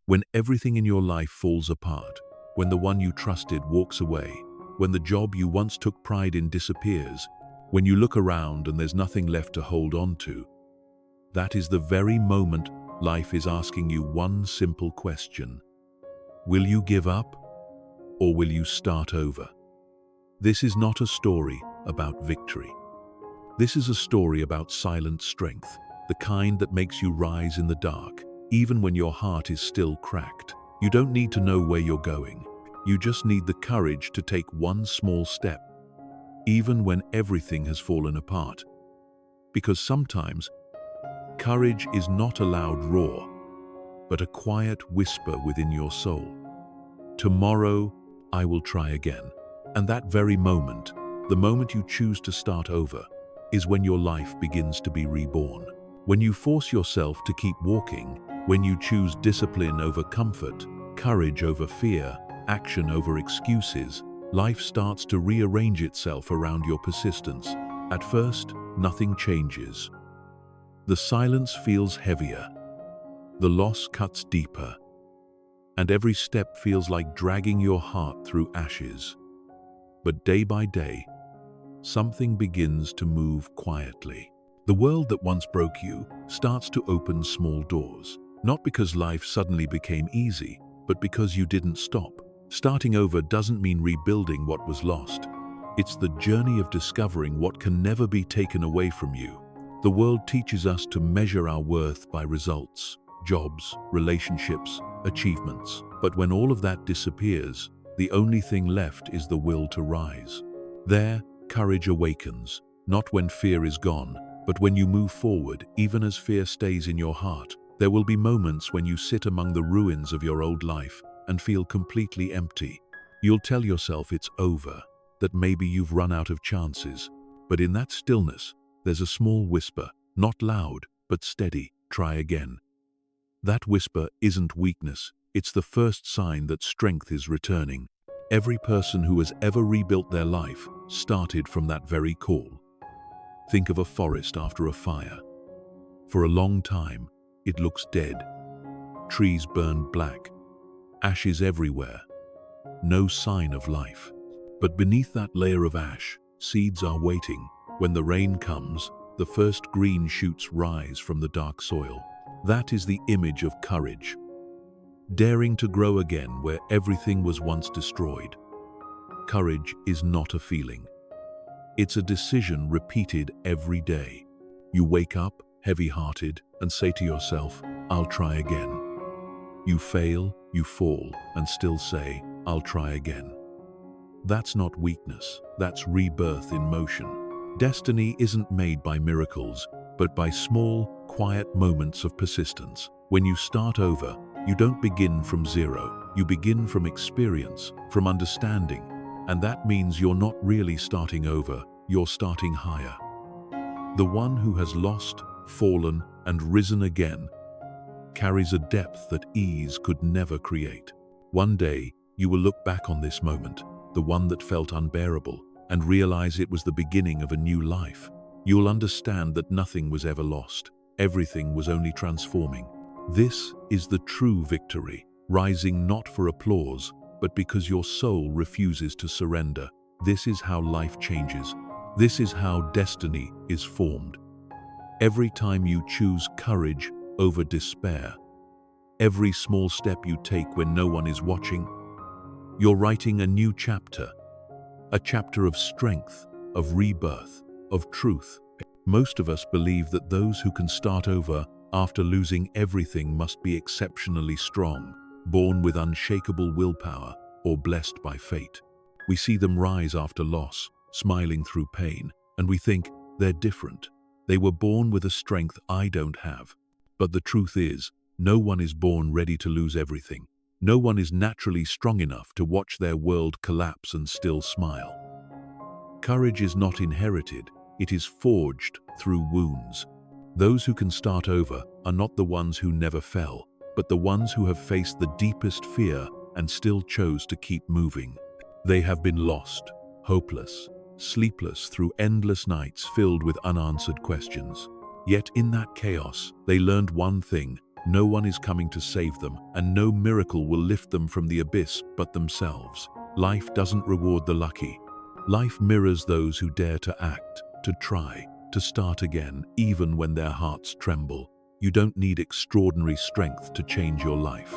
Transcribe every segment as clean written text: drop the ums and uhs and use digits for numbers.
When everything in your life falls apart, when the one you trusted walks away, when the job you once took pride in disappears, when you look around and there's nothing left to hold on to, that is the very moment life is asking you one simple question. Will you give up, or will you start over? This is not a story about victory. This is a story about silent strength, the kind that makes you rise in the dark, even when your heart is still cracked. You don't need to know where you're going. You just need the courage to take one small step, even when everything has fallen apart. Because sometimes, courage is not a loud roar, but a quiet whisper within your soul. Tomorrow, I will try again. And that very moment, the moment you choose to start over, is when your life begins to be reborn. When you force yourself to keep walking, when you choose discipline over comfort, courage over fear, action over excuses, life starts to rearrange itself around your persistence. At first, nothing changes. The silence feels heavier. The loss cuts deeper. And every step feels like dragging your heart through ashes. But day by day, something begins to move quietly. The world that once broke you starts to open small doors. Not because life suddenly became easy, but because you didn't stop. Starting over doesn't mean rebuilding what was lost. It's the journey of discovering what can never be taken away from you. The world teaches us to measure our worth by results, jobs, relationships, achievements. But when all of that disappears, the only thing left is the will to rise. There, courage awakens, not when fear is gone, but when you move forward, even as fear stays in your heart. There will be moments when you sit among the ruins of your old life and feel completely empty. You'll tell yourself it's over, that maybe you've run out of chances. But in that stillness, there's a small whisper, not loud, but steady. Try again. That whisper isn't weakness. It's the first sign that strength is returning. Every person who has ever rebuilt their life started from that very call. Think of a forest after a fire. For a long time, it looks dead. Trees burned black, ashes everywhere, no sign of life. But beneath that layer of ash, seeds are waiting. When the rain comes, the first green shoots rise from the dark soil. That is the image of courage. Daring to grow again where everything was once destroyed. Courage is not a feeling. It's a decision repeated every day. You wake up, heavy-hearted, and say to yourself, I'll try again. You fail, you fall, and still say, I'll try again. That's not weakness, that's rebirth in motion. Destiny isn't made by miracles, but by small, quiet moments of persistence. When you start over, you don't begin from zero. You begin from experience, from understanding. And that means you're not really starting over, you're starting higher. The one who has lost, fallen, and risen again carries a depth that ease could never create. One day, you will look back on this moment, the one that felt unbearable, and realize it was the beginning of a new life. You'll understand that nothing was ever lost. Everything was only transforming. This is the true victory, rising not for applause, but because your soul refuses to surrender. This is how life changes. This is how destiny is formed. Every time you choose courage over despair, every small step you take when no one is watching, you're writing a new chapter. A chapter of strength, of rebirth, of truth. Most of us believe that those who can start over after losing everything must be exceptionally strong, born with unshakable willpower, or blessed by fate. We see them rise after loss, smiling through pain, and we think they're different. They were born with a strength I don't have. But the truth is, no one is born ready to lose everything. No one is naturally strong enough to watch their world collapse and still smile. Courage is not inherited, it is forged through wounds. Those who can start over are not the ones who never fell, but the ones who have faced the deepest fear and still chose to keep moving. They have been lost, hopeless, sleepless through endless nights filled with unanswered questions. Yet in that chaos, they learned one thing: No one is coming to save them, and no miracle will lift them from the abyss but themselves. Life doesn't reward the lucky. Life mirrors those who dare to act, to try, to start again, even when their hearts tremble. You don't need extraordinary strength to change your life.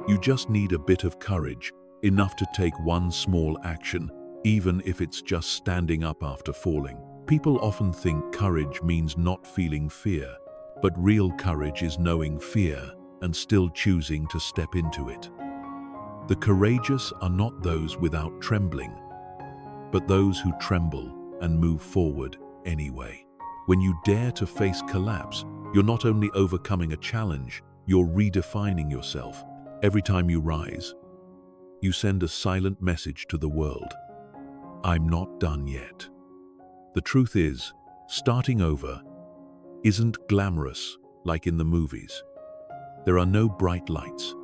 You just need a bit of courage, enough to take one small action, even if it's just standing up after falling. People often think courage means not feeling fear, but real courage is knowing fear and still choosing to step into it. The courageous are not those without trembling, but those who tremble and move forward anyway. When you dare to face collapse, you're not only overcoming a challenge, you're redefining yourself. Every time you rise, you send a silent message to the world. I'm not done yet. The truth is, starting over isn't glamorous like in the movies. There are no bright lights,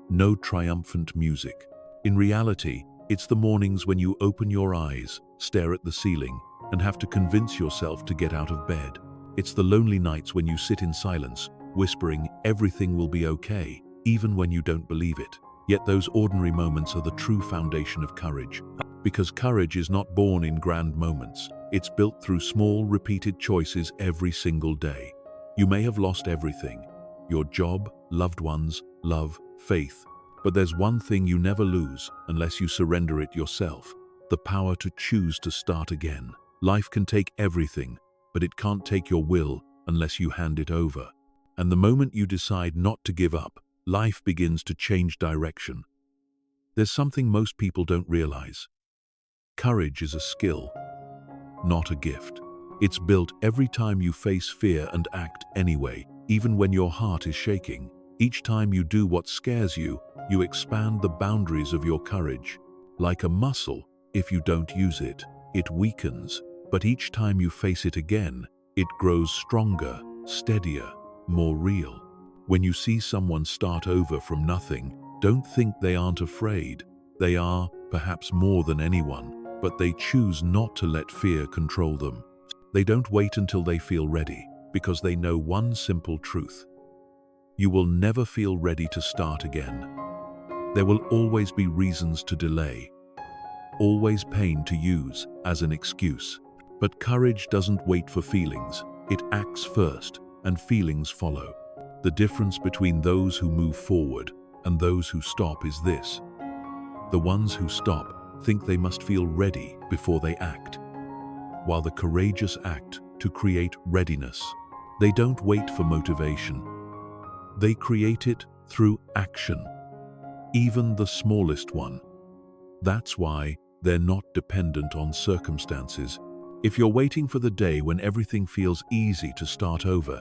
no triumphant music. In reality, it's the mornings when you open your eyes, stare at the ceiling, and have to convince yourself to get out of bed. It's the lonely nights when you sit in silence, whispering everything will be okay, even when you don't believe it. Yet those ordinary moments are the true foundation of courage. Because courage is not born in grand moments. It's built through small, repeated choices every single day. You may have lost everything: your job, loved ones, love, faith. But there's one thing you never lose unless you surrender it yourself: the power to choose to start again. Life can take everything, but it can't take your will unless you hand it over. And the moment you decide not to give up, life begins to change direction. There's something most people don't realize. Courage is a skill, not a gift. It's built every time you face fear and act anyway, even when your heart is shaking. Each time you do what scares you, you expand the boundaries of your courage. Like a muscle, if you don't use it, it weakens. But each time you face it again, it grows stronger, steadier, more real. When you see someone start over from nothing, don't think they aren't afraid. They are, perhaps more than anyone, but they choose not to let fear control them. They don't wait until they feel ready, because they know one simple truth: you will never feel ready to start again. There will always be reasons to delay, always pain to use as an excuse. But courage doesn't wait for feelings. It acts first, and feelings follow. The difference between those who move forward and those who stop is this: the ones who stop think they must feel ready before they act, while the courageous act to create readiness. They don't wait for motivation. They create it through action, even the smallest one. That's why they're not dependent on circumstances. If you're waiting for the day when everything feels easy to start over,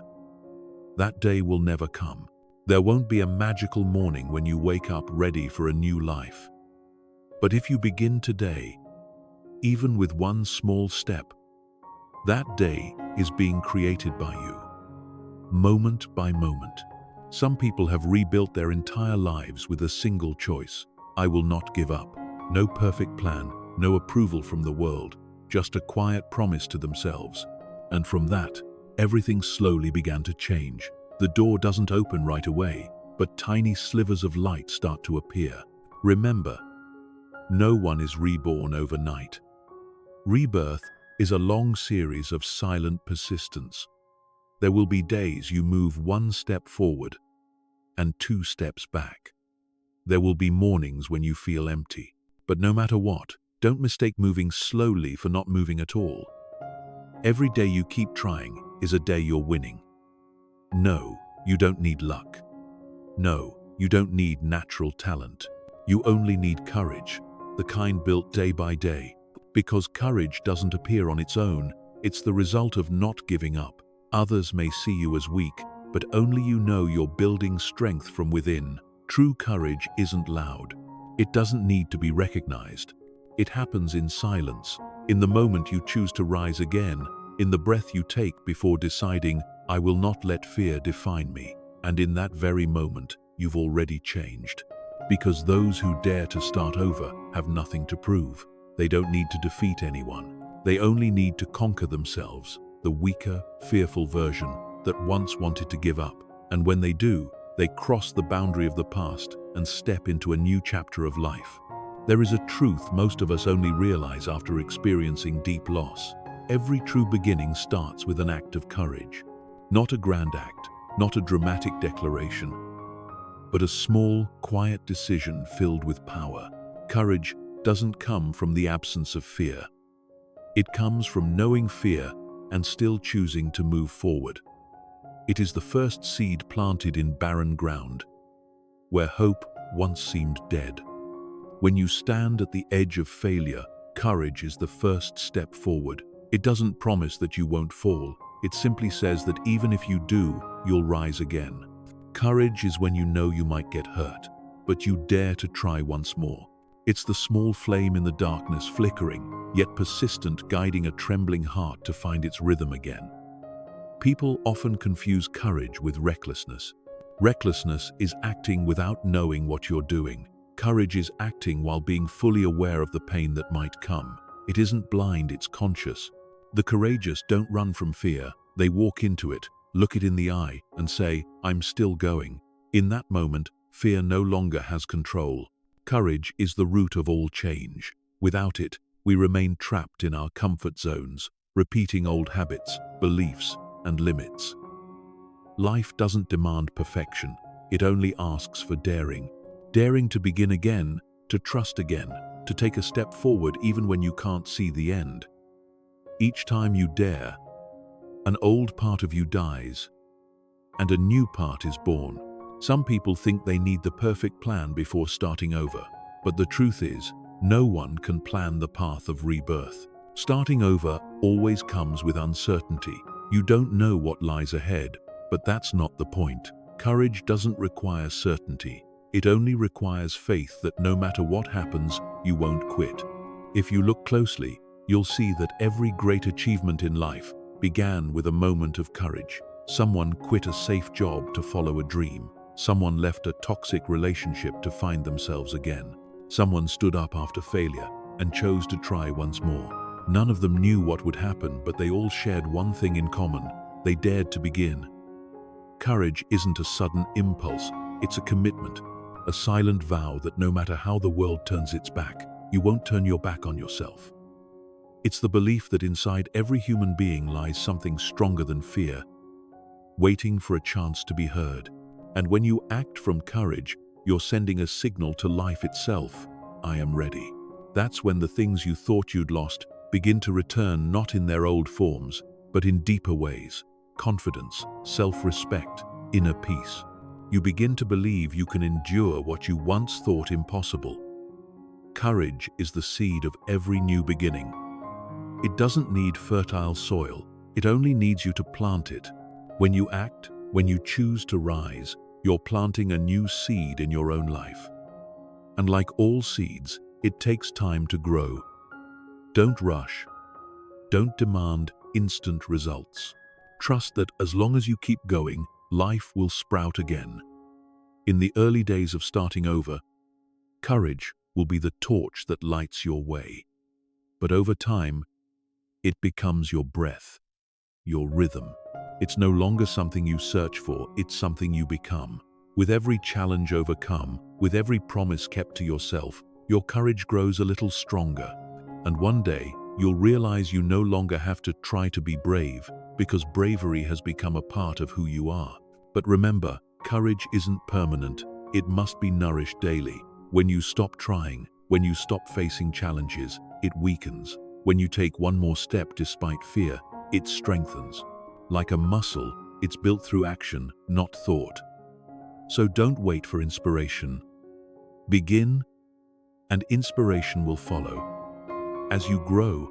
that day will never come. There won't be a magical morning when you wake up ready for a new life. But if you begin today, even with one small step, that day is being created by you, moment by moment. Some people have rebuilt their entire lives with a single choice: I will not give up. No perfect plan, no approval from the world, just a quiet promise to themselves. And from that, everything slowly began to change. The door doesn't open right away, but tiny slivers of light start to appear. Remember, no one is reborn overnight. Rebirth is a long series of silent persistence. There will be days you move one step forward and two steps back. There will be mornings when you feel empty. But no matter what, don't mistake moving slowly for not moving at all. Every day you keep trying is a day you're winning. No, you don't need luck. No, you don't need natural talent. You only need courage, the kind built day by day. Because courage doesn't appear on its own, it's the result of not giving up. Others may see you as weak, but only you know you're building strength from within. True courage isn't loud. It doesn't need to be recognized. It happens in silence, in the moment you choose to rise again, in the breath you take before deciding, I will not let fear define me. And in that very moment, you've already changed. Because those who dare to start over have nothing to prove. They don't need to defeat anyone. They only need to conquer themselves, the weaker, fearful version that once wanted to give up. And when they do, They cross the boundary of the past and step into a new chapter of life. There is a truth most of us only realize after experiencing deep loss. Every true beginning starts with an act of courage. Not a grand act, not a dramatic declaration, but a small, quiet decision filled with power. Courage doesn't come from the absence of fear. It comes from knowing fear and still choosing to move forward. It is the first seed planted in barren ground, where hope once seemed dead. When you stand at the edge of failure, courage is the first step forward. It doesn't promise that you won't fall. It simply says that even if you do, you'll rise again. Courage is when you know you might get hurt, but you dare to try once more. It's the small flame in the darkness, flickering, yet persistent, guiding a trembling heart to find its rhythm again. People often confuse courage with recklessness. Recklessness is acting without knowing what you're doing. Courage is acting while being fully aware of the pain that might come. It isn't blind, it's conscious. The courageous don't run from fear. They walk into it, look it in the eye, and say, "I'm still going." In that moment, fear no longer has control. Courage is the root of all change. Without it, we remain trapped in our comfort zones, repeating old habits, beliefs, and limits. Life doesn't demand perfection. It only asks for daring. Daring to begin again, to trust again, to take a step forward even when you can't see the end. Each time you dare, an old part of you dies, and a new part is born. Some people think they need the perfect plan before starting over, but the truth is, no one can plan the path of rebirth. Starting over always comes with uncertainty. You don't know what lies ahead, but that's not the point. Courage doesn't require certainty. It only requires faith that no matter what happens, you won't quit. If you look closely, you'll see that every great achievement in life began with a moment of courage. Someone quit a safe job to follow a dream. Someone left a toxic relationship to find themselves again. Someone stood up after failure and chose to try once more. None of them knew what would happen, but they all shared one thing in common. They dared to begin. Courage isn't a sudden impulse, it's a commitment. A silent vow that no matter how the world turns its back, you won't turn your back on yourself. It's the belief that inside every human being lies something stronger than fear, waiting for a chance to be heard. And when you act from courage, you're sending a signal to life itself. I am ready. That's when the things you thought you'd lost begin to return, not in their old forms, but in deeper ways. Confidence, self-respect, inner peace. You begin to believe you can endure what you once thought impossible. Courage is the seed of every new beginning. It doesn't need fertile soil. It only needs you to plant it. When you act, when you choose to rise, you're planting a new seed in your own life. And like all seeds, it takes time to grow. Don't rush. Don't demand instant results. Trust that as long as you keep going, life will sprout again. In the early days of starting over, courage will be the torch that lights your way. But over time, it becomes your breath, your rhythm. It's no longer something you search for, it's something you become. With every challenge overcome, with every promise kept to yourself, your courage grows a little stronger. And one day, you'll realize you no longer have to try to be brave, because bravery has become a part of who you are. But remember, courage isn't permanent. It must be nourished daily. When you stop trying, when you stop facing challenges, it weakens. When you take one more step despite fear, it strengthens. Like a muscle, it's built through action, not thought. So don't wait for inspiration. Begin, and inspiration will follow. As you grow,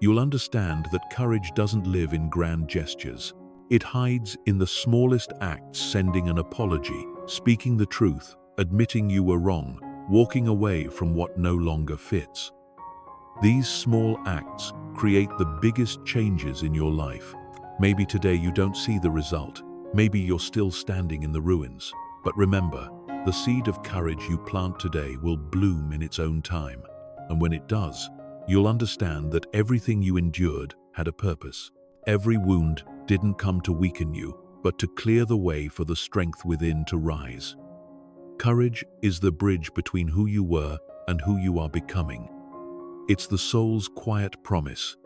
you'll understand that courage doesn't live in grand gestures. It hides in the smallest acts, sending an apology, speaking the truth, admitting you were wrong, walking away from what no longer fits. These small acts create the biggest changes in your life. Maybe today you don't see the result. Maybe you're still standing in the ruins. But remember, the seed of courage you plant today will bloom in its own time. And when it does, you'll understand that everything you endured had a purpose. Every wound didn't come to weaken you. but to clear the way for the strength within to rise. Courage is the bridge between who you were and who you are becoming. It's the soul's quiet promise.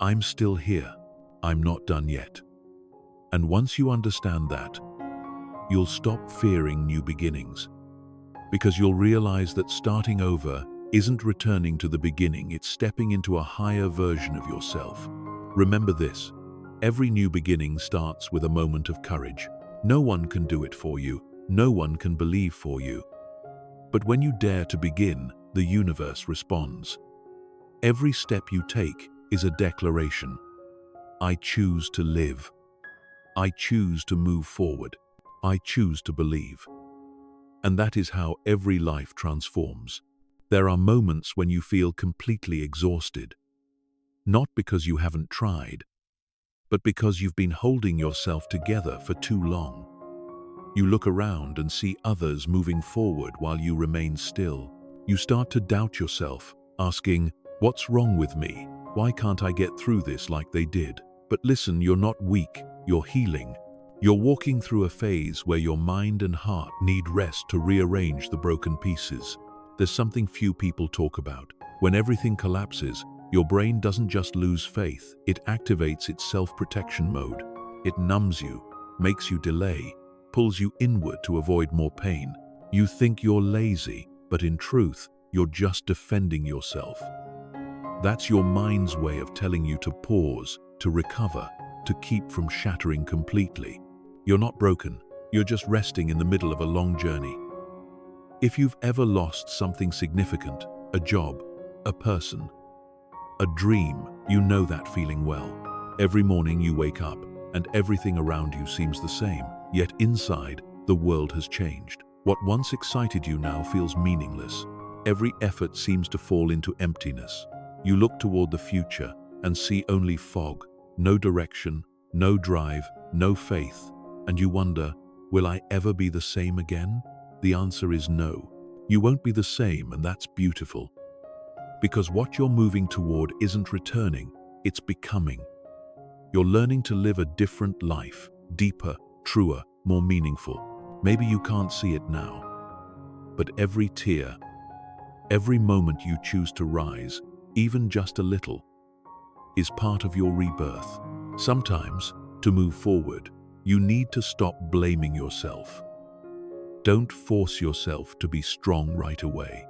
I'm still here. I'm not done yet. And once you understand that, you'll stop fearing new beginnings. Because you'll realize that starting over isn't returning to the beginning, it's stepping into a higher version of yourself. Remember this, every new beginning starts with a moment of courage. No one can do it for you. No one can believe for you. But when you dare to begin, the universe responds. Every step you take is a declaration. I choose to live. I choose to move forward. I choose to believe. And that is how every life transforms. There are moments when you feel completely exhausted. Not because you haven't tried, but because you've been holding yourself together for too long. You look around and see others moving forward while you remain still. You start to doubt yourself, asking, what's wrong with me? Why can't I get through this like they did? But listen, you're not weak, you're healing. You're walking through a phase where your mind and heart need rest to rearrange the broken pieces. There's something few people talk about. When everything collapses, your brain doesn't just lose faith, it activates its self-protection mode. It numbs you, makes you delay, pulls you inward to avoid more pain. You think you're lazy, but in truth, you're just defending yourself. That's your mind's way of telling you to pause, to recover, to keep from shattering completely. You're not broken, you're just resting in the middle of a long journey. If you've ever lost something significant, a job, a person, a dream, you know that feeling well. Every morning you wake up, and everything around you seems the same, yet inside, the world has changed. What once excited you now feels meaningless. Every effort seems to fall into emptiness. You look toward the future and see only fog, no direction, no drive, no faith, and you wonder, will I ever be the same again? The answer is no. You won't be the same, and that's beautiful. Because what you're moving toward isn't returning, it's becoming. You're learning to live a different life, deeper, truer, more meaningful. Maybe you can't see it now, but every tear, every moment you choose to rise, even just a little, is part of your rebirth. Sometimes, to move forward, you need to stop blaming yourself. Don't force yourself to be strong right away.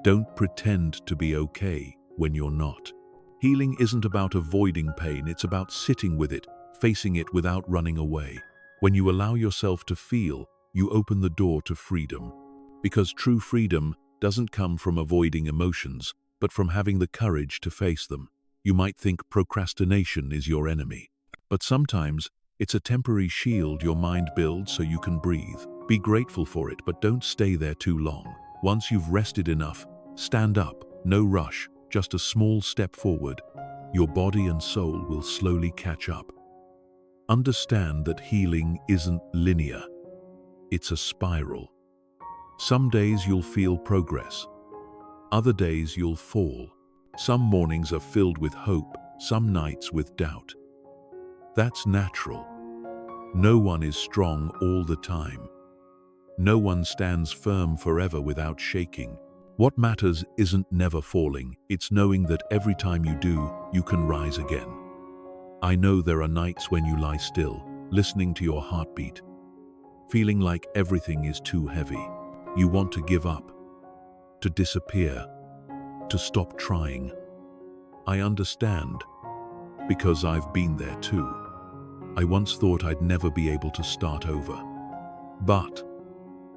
Don't pretend to be okay when you're not. Healing isn't about avoiding pain, it's about sitting with it, facing it without running away. When you allow yourself to feel, you open the door to freedom. Because true freedom doesn't come from avoiding emotions, but from having the courage to face them. You might think procrastination is your enemy, but sometimes it's a temporary shield your mind builds so you can breathe. Be grateful for it, but don't stay there too long. Once you've rested enough, stand up, no rush, just a small step forward. Your body and soul will slowly catch up. Understand that healing isn't linear. It's a spiral. Some days you'll feel progress. Other days you'll fall. Some mornings are filled with hope, some nights with doubt. That's natural. No one is strong all the time. No one stands firm forever without shaking. What matters isn't never falling, it's knowing that every time you do, you can rise again. I know there are nights when you lie still, listening to your heartbeat, feeling like everything is too heavy. You want to give up, to disappear, to stop trying. I understand, because I've been there too. I once thought I'd never be able to start over. But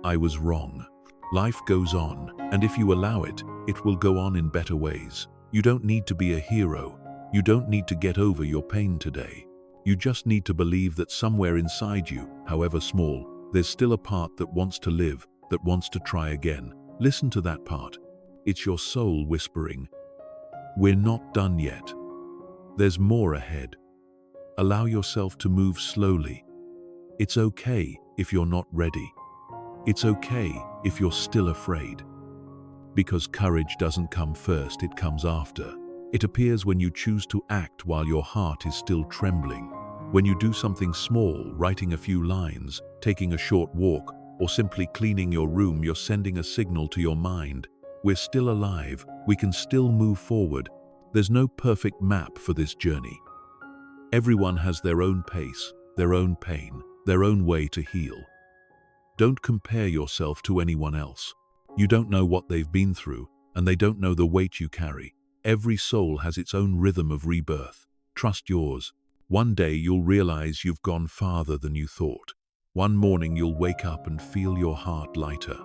I was wrong. Life goes on, and if you allow it, it will go on in better ways. You don't need to be a hero. You don't need to get over your pain today. You just need to believe that somewhere inside you, however small, there's still a part that wants to live, that wants to try again. Listen to that part. It's your soul whispering, "We're not done yet. There's more ahead." Allow yourself to move slowly. It's okay if you're not ready. It's okay if you're still afraid. Because courage doesn't come first, it comes after. It appears when you choose to act while your heart is still trembling. When you do something small, writing a few lines, taking a short walk, or simply cleaning your room, you're sending a signal to your mind. We're still alive, we can still move forward. There's no perfect map for this journey. Everyone has their own pace, their own pain, their own way to heal. Don't compare yourself to anyone else. You don't know what they've been through, and they don't know the weight you carry. Every soul has its own rhythm of rebirth. Trust yours. One day you'll realize you've gone farther than you thought. One morning you'll wake up and feel your heart lighter.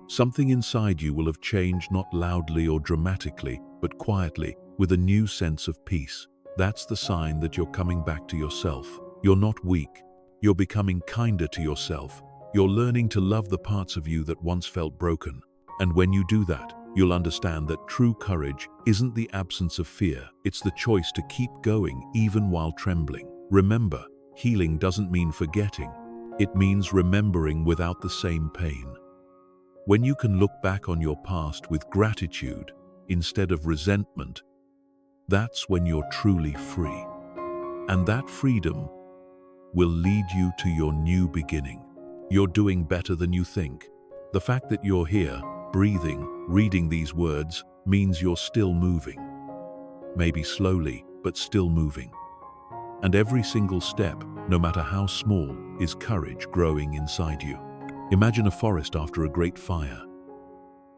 Something inside you will have changed, not loudly or dramatically, but quietly, with a new sense of peace. That's the sign that you're coming back to yourself. You're not weak. You're becoming kinder to yourself. You're learning to love the parts of you that once felt broken. And when you do that, you'll understand that true courage isn't the absence of fear, it's the choice to keep going even while trembling. Remember, healing doesn't mean forgetting. It means remembering without the same pain. When you can look back on your past with gratitude instead of resentment, that's when you're truly free. And that freedom will lead you to your new beginning. You're doing better than you think. The fact that you're here, breathing, reading these words, means you're still moving. Maybe slowly, but still moving. And every single step, no matter how small, is courage growing inside you. Imagine a forest after a great fire.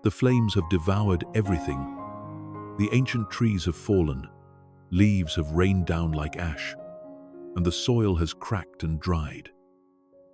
The flames have devoured everything. The ancient trees have fallen, leaves have rained down like ash, and the soil has cracked and dried.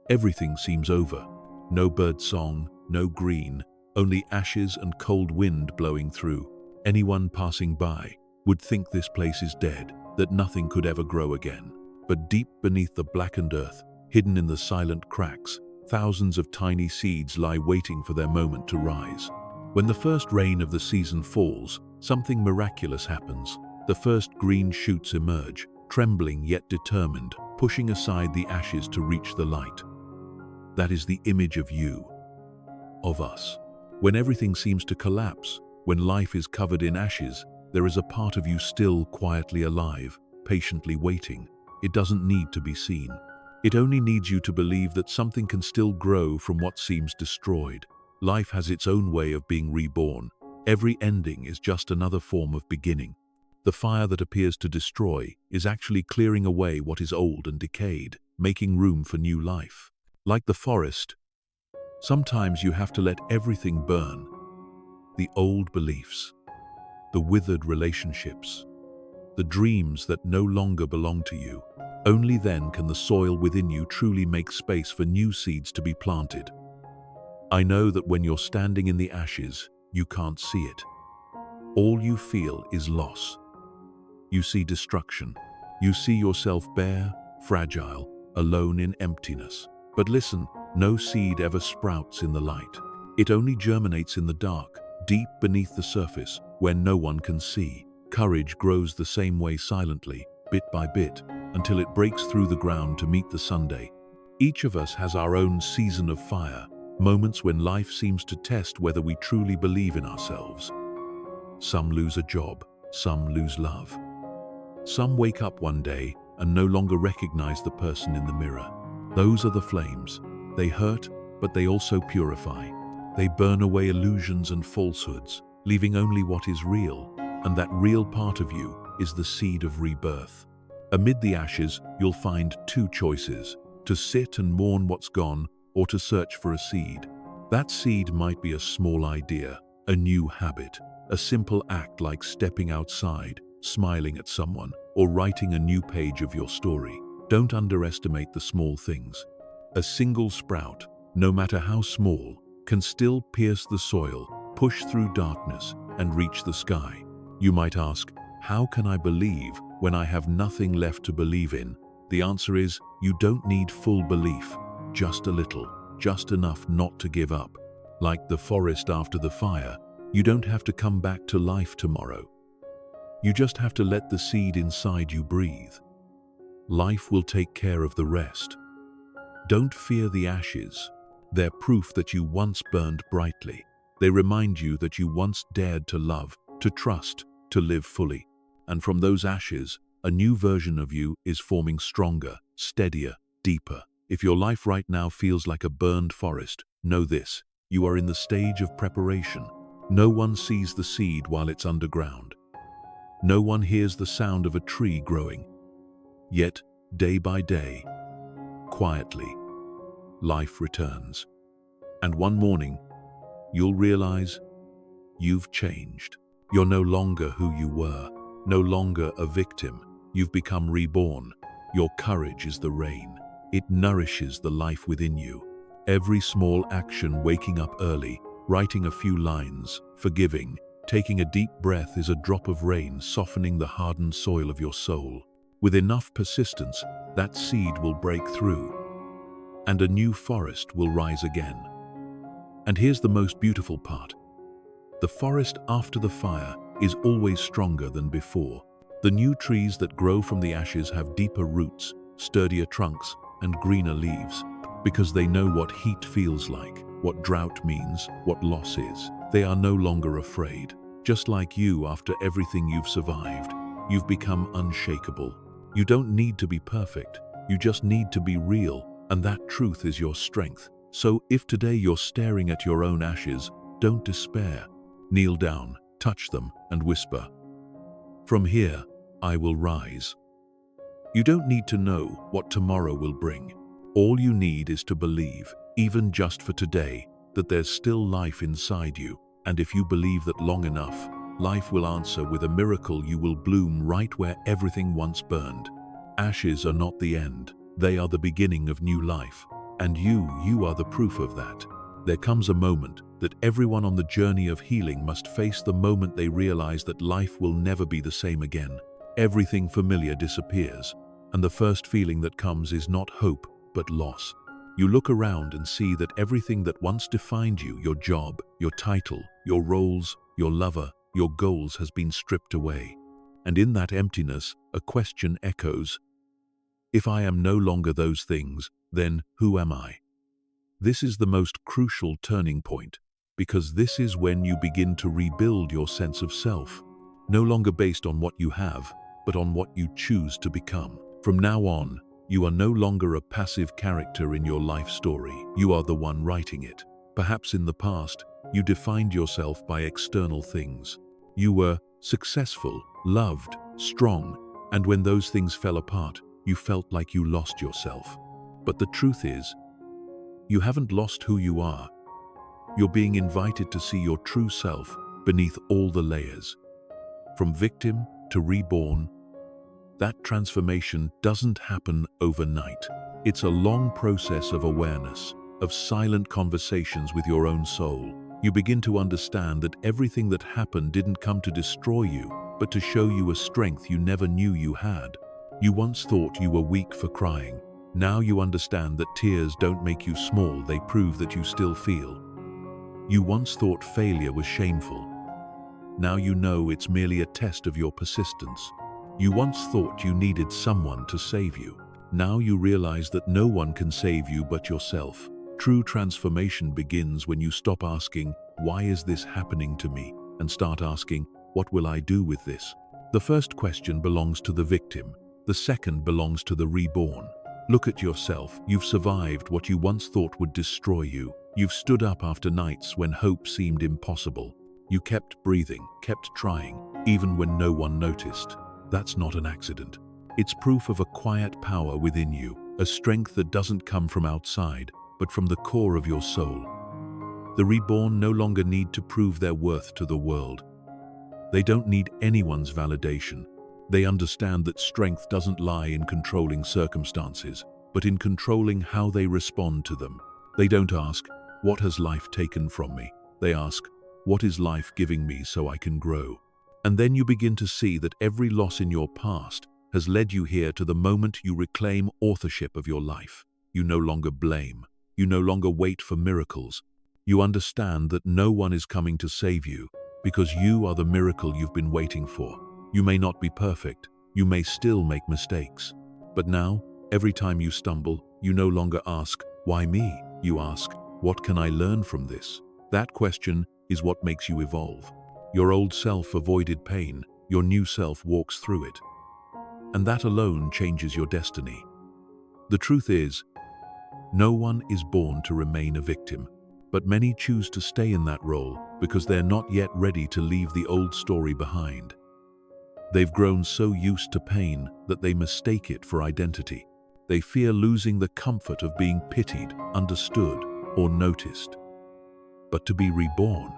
Everything seems over. No bird song, no green, only ashes and cold wind blowing through. Anyone passing by would think this place is dead, that nothing could ever grow again. But deep beneath the blackened earth, hidden in the silent cracks, thousands of tiny seeds lie waiting for their moment to rise. When the first rain of the season falls, something miraculous happens. The first green shoots emerge, trembling yet determined, pushing aside the ashes to reach the light. That is the image of you, of us. When everything seems to collapse, when life is covered in ashes, there is a part of you still quietly alive, patiently waiting. It doesn't need to be seen. It only needs you to believe that something can still grow from what seems destroyed. Life has its own way of being reborn. Every ending is just another form of beginning. The fire that appears to destroy is actually clearing away what is old and decayed, making room for new life. Like the forest, sometimes you have to let everything burn. The old beliefs, the withered relationships, the dreams that no longer belong to you. Only then can the soil within you truly make space for new seeds to be planted. I know that when you're standing in the ashes, you can't see it. All you feel is loss. You see destruction. You see yourself bare, fragile, alone in emptiness. But listen, no seed ever sprouts in the light. It only germinates in the dark, deep beneath the surface, where no one can see. Courage grows the same way silently, bit by bit, until it breaks through the ground to meet the Sunday. Each of us has our own season of fire, moments when life seems to test whether we truly believe in ourselves. Some lose a job, some lose love. Some wake up one day and no longer recognize the person in the mirror. Those are the flames. They hurt, but they also purify. They burn away illusions and falsehoods, leaving only what is real, and that real part of you is the seed of rebirth. Amid the ashes, you'll find two choices: to sit and mourn what's gone, or to search for a seed. That seed might be a small idea, a new habit, a simple act like stepping outside, smiling at someone, or writing a new page of your story. Don't underestimate the small things. A single sprout, no matter how small, can still pierce the soil, push through darkness, and reach the sky. You might ask, how can I believe when I have nothing left to believe in? The answer is, you don't need full belief, just a little, just enough not to give up. Like the forest after the fire, you don't have to come back to life tomorrow. You just have to let the seed inside you breathe. Life will take care of the rest. Don't fear the ashes. They're proof that you once burned brightly. They remind you that you once dared to love, to trust, to live fully. And from those ashes, a new version of you is forming stronger, steadier, deeper. If your life right now feels like a burned forest, know this: you are in the stage of preparation. No one sees the seed while it's underground. No one hears the sound of a tree growing. Yet, day by day, quietly, life returns. And one morning, you'll realize you've changed. You're no longer who you were, no longer a victim. You've become reborn. Your courage is the rain. It nourishes the life within you. Every small action, waking up early, writing a few lines, forgiving, taking a deep breath, is a drop of rain softening the hardened soil of your soul. With enough persistence, that seed will break through, and a new forest will rise again. And here's the most beautiful part. The forest after the fire is always stronger than before. The new trees that grow from the ashes have deeper roots, sturdier trunks, and greener leaves, because they know what heat feels like, what drought means, what loss is. They are no longer afraid. Just like you, after everything you've survived, you've become unshakable. You don't need to be perfect. You just need to be real, and that truth is your strength. So if today you're staring at your own ashes, don't despair. Kneel down, touch them, and whisper, "From here, I will rise." You don't need to know what tomorrow will bring. All you need is to believe, even just for today, that there's still life inside you. And if you believe that long enough, life will answer with a miracle. You will bloom right where everything once burned. Ashes are not the end. They are the beginning of new life. And you are the proof of that. There comes a moment that everyone on the journey of healing must face, the moment they realize that life will never be the same again. Everything familiar disappears, and the first feeling that comes is not hope, but loss. You look around and see that everything that once defined you, your job, your title, your roles, your lover, your goals, has been stripped away. And in that emptiness, a question echoes: if I am no longer those things, then who am I? This is the most crucial turning point, because this is when you begin to rebuild your sense of self, no longer based on what you have, but on what you choose to become. From now on, you are no longer a passive character in your life story. You are the one writing it. Perhaps in the past, you defined yourself by external things. You were successful, loved, strong, and when those things fell apart, you felt like you lost yourself. But the truth is, you haven't lost who you are. You're being invited to see your true self beneath all the layers. From victim to reborn, that transformation doesn't happen overnight. It's a long process of awareness, of silent conversations with your own soul. You begin to understand that everything that happened didn't come to destroy you, but to show you a strength you never knew you had. You once thought you were weak for crying. Now you understand that tears don't make you small, they prove that you still feel. You once thought failure was shameful. Now you know it's merely a test of your persistence. You once thought you needed someone to save you. Now you realize that no one can save you but yourself. True transformation begins when you stop asking, "Why is this happening to me?" and start asking, "What will I do with this?" The first question belongs to the victim. The second belongs to the reborn. Look at yourself. You've survived what you once thought would destroy you. You've stood up after nights when hope seemed impossible. You kept breathing, kept trying, even when no one noticed. That's not an accident. It's proof of a quiet power within you, a strength that doesn't come from outside, but from the core of your soul. The reborn no longer need to prove their worth to the world. They don't need anyone's validation. They understand that strength doesn't lie in controlling circumstances, but in controlling how they respond to them. They don't ask, "What has life taken from me?" They ask, "What is life giving me so I can grow?" And then you begin to see that every loss in your past has led you here to the moment you reclaim authorship of your life. You no longer blame. You no longer wait for miracles. You understand that no one is coming to save you, because you are the miracle you've been waiting for. You may not be perfect. You may still make mistakes. But now, every time you stumble, you no longer ask, "Why me?" You ask, "What can I learn from this?" That question is what makes you evolve. Your old self avoided pain. Your new self walks through it. And that alone changes your destiny. The truth is, no one is born to remain a victim, but many choose to stay in that role because they're not yet ready to leave the old story behind. They've grown so used to pain that they mistake it for identity. They fear losing the comfort of being pitied, understood, or noticed. But to be reborn,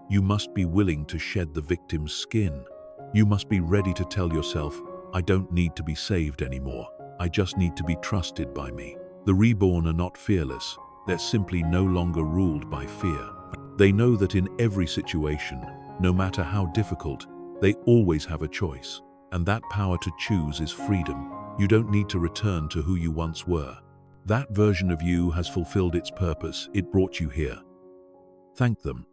you must be willing to shed the victim's skin. You must be ready to tell yourself, I don't need to be saved anymore. I just need to be trusted by me. The reborn are not fearless. They're simply no longer ruled by fear. They know that in every situation, no matter how difficult, they always have a choice. And that power to choose is freedom. You don't need to return to who you once were. That version of you has fulfilled its purpose. It brought you here. Thank them.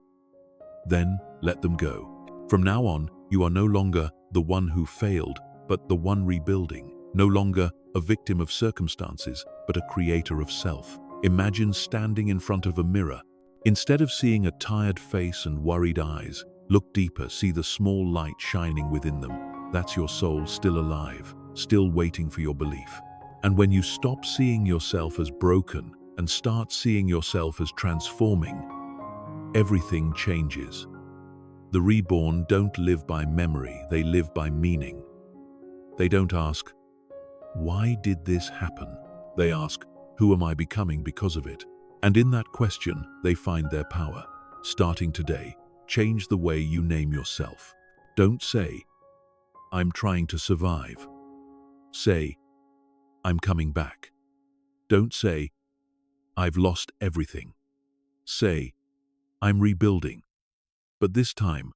Then let them go. From now on, you are no longer the one who failed, but the one rebuilding. No longer a victim of circumstances, but a creator of self. Imagine standing in front of a mirror. Instead of seeing a tired face and worried eyes, look deeper, see the small light shining within them. That's your soul still alive, still waiting for your belief. And when you stop seeing yourself as broken and start seeing yourself as transforming, everything changes. The reborn don't live by memory, they live by meaning. They don't ask, why did this happen? They ask, who am I becoming because of it? And in that question, they find their power. Starting today, change the way you name yourself. Don't say, I'm trying to survive. Say, I'm coming back. Don't say, I've lost everything. Say, I'm rebuilding. But this time,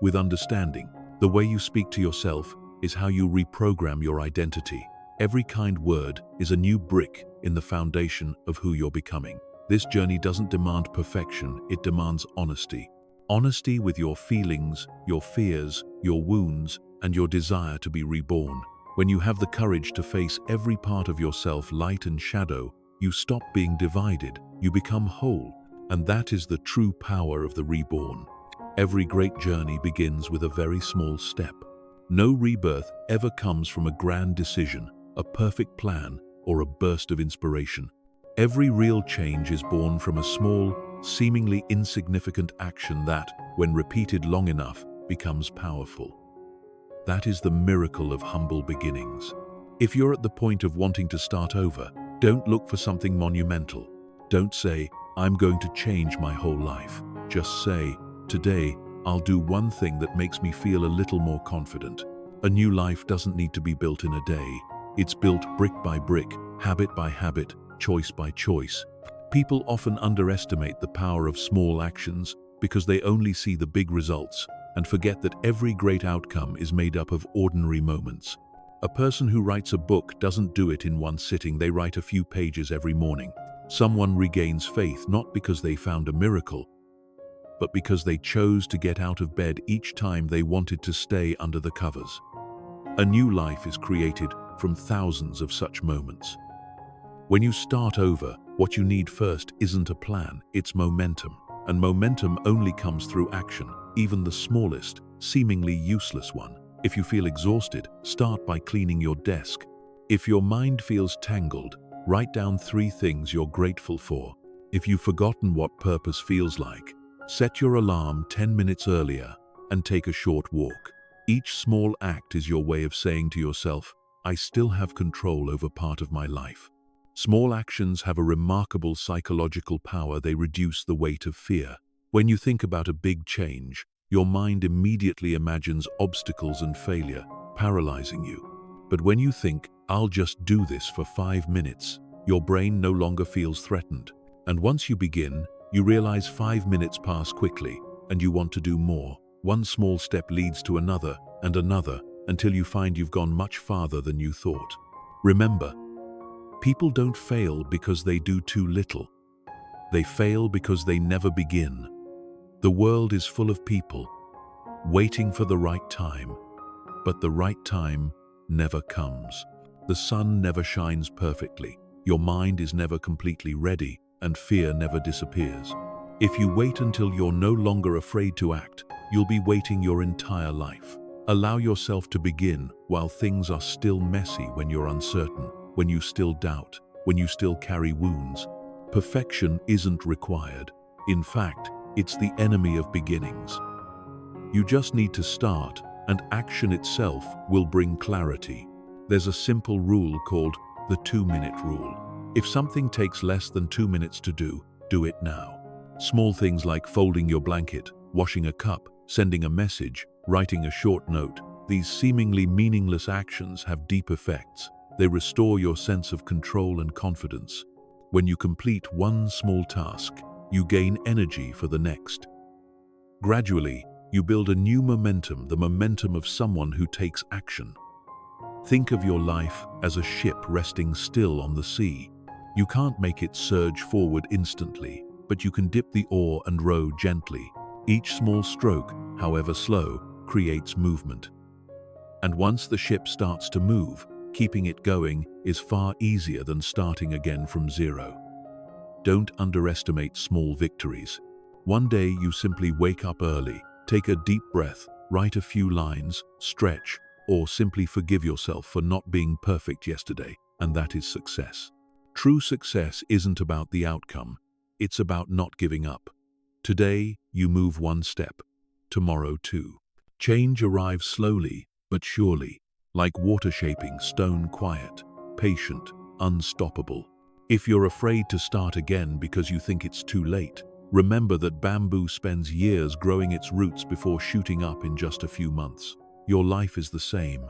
with understanding, the way you speak to yourself is how you reprogram your identity. Every kind word is a new brick in the foundation of who you're becoming. This journey doesn't demand perfection, it demands honesty. Honesty with your feelings, your fears, your wounds, and your desire to be reborn. When you have the courage to face every part of yourself, light and shadow, you stop being divided, you become whole. And that is the true power of the reborn. Every great journey begins with a very small step. No rebirth ever comes from a grand decision, a perfect plan, or a burst of inspiration. Every real change is born from a small, seemingly insignificant action that, when repeated long enough, becomes powerful. That is the miracle of humble beginnings. If you're at the point of wanting to start over, don't look for something monumental. Don't say, I'm going to change my whole life. Just say, today, I'll do one thing that makes me feel a little more confident. A new life doesn't need to be built in a day. It's built brick by brick, habit by habit, choice by choice. People often underestimate the power of small actions because they only see the big results and forget that every great outcome is made up of ordinary moments. A person who writes a book doesn't do it in one sitting, they write a few pages every morning. Someone regains faith not because they found a miracle, but because they chose to get out of bed each time they wanted to stay under the covers. A new life is created from thousands of such moments. When you start over, what you need first isn't a plan, it's momentum. And momentum only comes through action, even the smallest, seemingly useless one. If you feel exhausted, start by cleaning your desk. If your mind feels tangled, write down 3 things you're grateful for. If you've forgotten what purpose feels like, set your alarm 10 minutes earlier and take a short walk. Each small act is your way of saying to yourself, I still have control over part of my life. Small actions have a remarkable psychological power. They reduce the weight of fear. When you think about a big change, your mind immediately imagines obstacles and failure, paralyzing you. But when you think, I'll just do this for 5 minutes, your brain no longer feels threatened. And once you begin, you realize 5 minutes pass quickly, and you want to do more. One small step leads to another and another, until you find you've gone much farther than you thought. Remember, people don't fail because they do too little. They fail because they never begin. The world is full of people waiting for the right time, but the right time never comes. The sun never shines perfectly. Your mind is never completely ready, and fear never disappears. If you wait until you're no longer afraid to act, you'll be waiting your entire life. Allow yourself to begin while things are still messy. When you're uncertain, when you still doubt, when you still carry wounds. Perfection isn't required. In fact, it's the enemy of beginnings. You just need to start, and action itself will bring clarity. There's a simple rule called the 2-minute rule. If something takes less than 2 minutes to do it now. Small things like folding your blanket, washing a cup, sending a message, writing a short note, these seemingly meaningless actions have deep effects. They restore your sense of control and confidence. When you complete one small task, you gain energy for the next. Gradually, you build a new momentum, the momentum of someone who takes action. Think of your life as a ship resting still on the sea. You can't make it surge forward instantly, but you can dip the oar and row gently. Each small stroke, however slow, creates movement. And once the ship starts to move, keeping it going is far easier than starting again from zero. Don't underestimate small victories. One day you simply wake up early, take a deep breath, write a few lines, stretch, or simply forgive yourself for not being perfect yesterday, and that is success. True success isn't about the outcome, it's about not giving up. Today, you move one step, tomorrow two. Change arrives slowly, but surely, like water shaping stone, quiet, patient, unstoppable. If you're afraid to start again because you think it's too late, remember that bamboo spends years growing its roots before shooting up in just a few months. Your life is the same.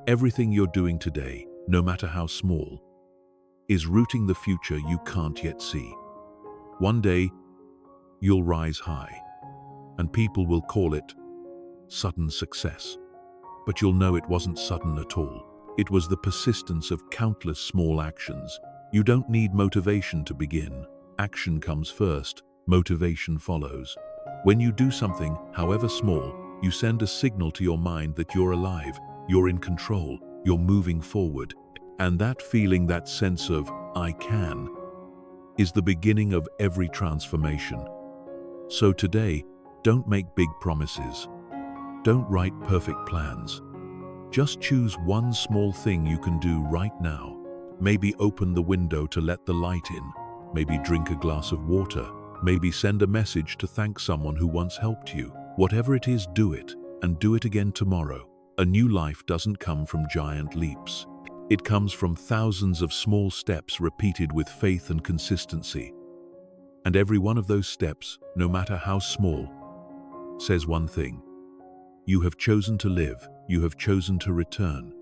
Everything you're doing today, no matter how small, is rooting the future you can't yet see. One day, you'll rise high, and people will call it sudden success. But you'll know it wasn't sudden at all. It was the persistence of countless small actions. You don't need motivation to begin. Action comes first, motivation follows. When you do something, however small, you send a signal to your mind that you're alive, you're in control, you're moving forward. And that feeling, that sense of "I can," is the beginning of every transformation. So today, don't make big promises. Don't write perfect plans. Just choose one small thing you can do right now. Maybe open the window to let the light in. Maybe drink a glass of water. Maybe send a message to thank someone who once helped you. Whatever it is, do it, and do it again tomorrow. A new life doesn't come from giant leaps. It comes from thousands of small steps repeated with faith and consistency. And every one of those steps, no matter how small, says one thing: you have chosen to live, you have chosen to return.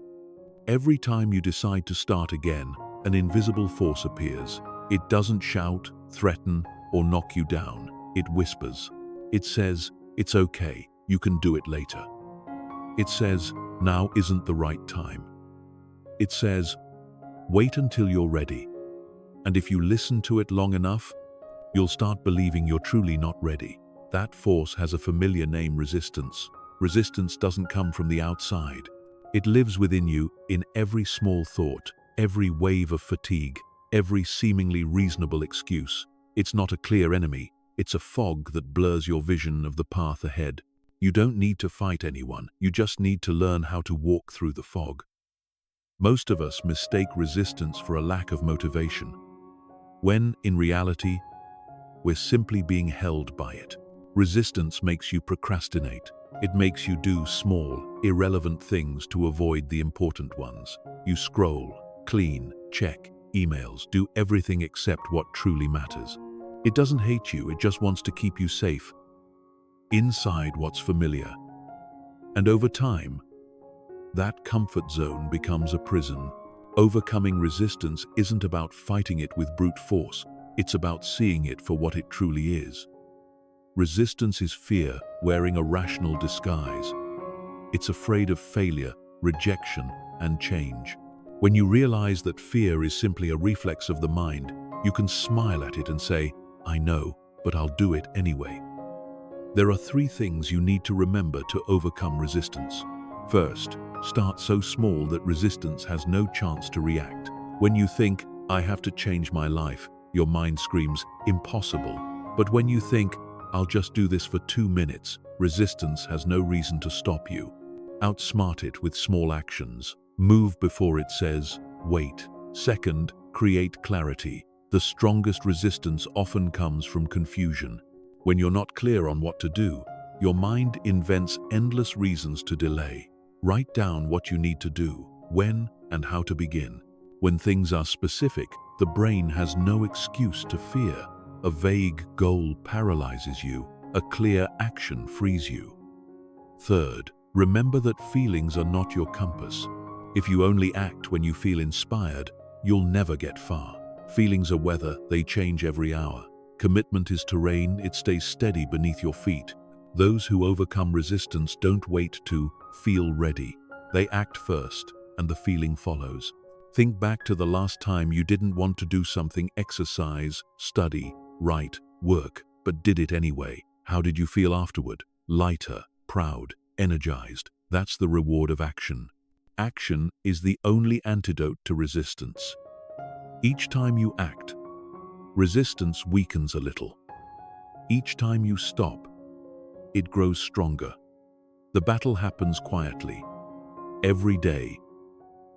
Every time you decide to start again, an invisible force appears. It doesn't shout, threaten, or knock you down. It whispers. It says, "It's okay, you can do it later." It says, "Now isn't the right time." It says, "Wait until you're ready." And if you listen to it long enough, you'll start believing you're truly not ready. That force has a familiar name: resistance. Resistance doesn't come from the outside. It lives within you, in every small thought, every wave of fatigue, every seemingly reasonable excuse. It's not a clear enemy, it's a fog that blurs your vision of the path ahead. You don't need to fight anyone, you just need to learn how to walk through the fog. Most of us mistake resistance for a lack of motivation, when, in reality, we're simply being held by it. Resistance makes you procrastinate. It makes you do small, irrelevant things to avoid the important ones. You scroll, clean, check emails, do everything except what truly matters. It doesn't hate you, it just wants to keep you safe, inside what's familiar. And over time, that comfort zone becomes a prison. Overcoming resistance isn't about fighting it with brute force, it's about seeing it for what it truly is. Resistance is fear wearing a rational disguise. It's afraid of failure, rejection, and change. When you realize that fear is simply a reflex of the mind, you can smile at it and say, "I know, but I'll do it anyway." There are 3 things you need to remember to overcome resistance. First, start so small that resistance has no chance to react. When you think, "I have to change my life," your mind screams, "Impossible." But when you think, "I'll just do this for 2 minutes," resistance has no reason to stop you. Outsmart it with small actions. Move before it says, "Wait." Second, create clarity. The strongest resistance often comes from confusion. When you're not clear on what to do, your mind invents endless reasons to delay. Write down what you need to do, when, and how to begin. When things are specific, the brain has no excuse to fear. A vague goal paralyzes you. A clear action frees you. Third, remember that feelings are not your compass. If you only act when you feel inspired, you'll never get far. Feelings are weather, they change every hour. Commitment is terrain, it stays steady beneath your feet. Those who overcome resistance don't wait to feel ready. They act first, and the feeling follows. Think back to the last time you didn't want to do something: exercise, study, write, work, but did it anyway. How did you feel afterward? Lighter, proud, energized. That's the reward of action. Action is the only antidote to resistance. Each time you act, resistance weakens a little. Each time you stop, it grows stronger. The battle happens quietly, every day,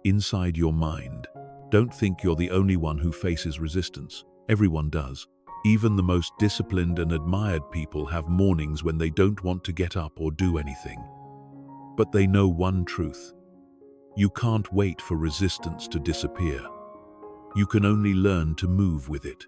inside your mind. Don't think you're the only one who faces resistance. Everyone does. Even the most disciplined and admired people have mornings when they don't want to get up or do anything. But they know one truth: you can't wait for resistance to disappear. You can only learn to move with it.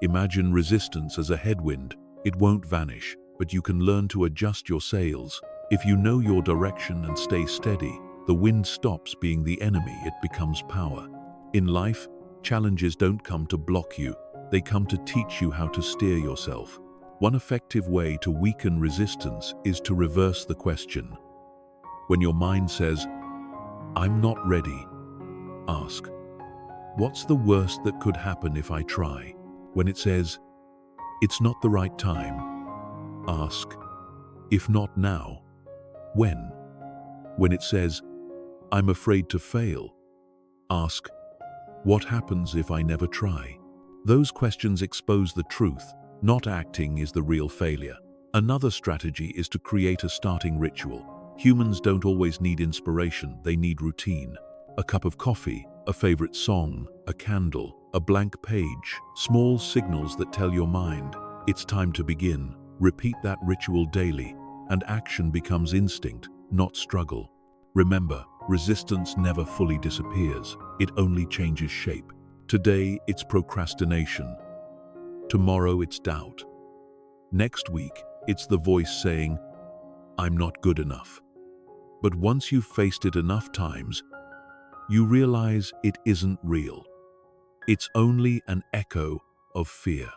Imagine resistance as a headwind. It won't vanish, but you can learn to adjust your sails. If you know your direction and stay steady, the wind stops being the enemy, it becomes power. In life, challenges don't come to block you, they come to teach you how to steer yourself. One effective way to weaken resistance is to reverse the question. When your mind says, "I'm not ready," ask, "What's the worst that could happen if I try?" When it says, "It's not the right time," ask, "If not now, when?" When it says, "I'm afraid to fail," ask, "What happens if I never try?" Those questions expose the truth. Not acting is the real failure. Another strategy is to create a starting ritual. Humans don't always need inspiration, they need routine. A cup of coffee, a favorite song, a candle, a blank page, small signals that tell your mind, it's time to begin. Repeat that ritual daily, and action becomes instinct, not struggle. Remember, resistance never fully disappears, it only changes shape. Today, it's procrastination. Tomorrow, it's doubt. Next week, it's the voice saying, "I'm not good enough." But once you've faced it enough times, you realize it isn't real. It's only an echo of fear.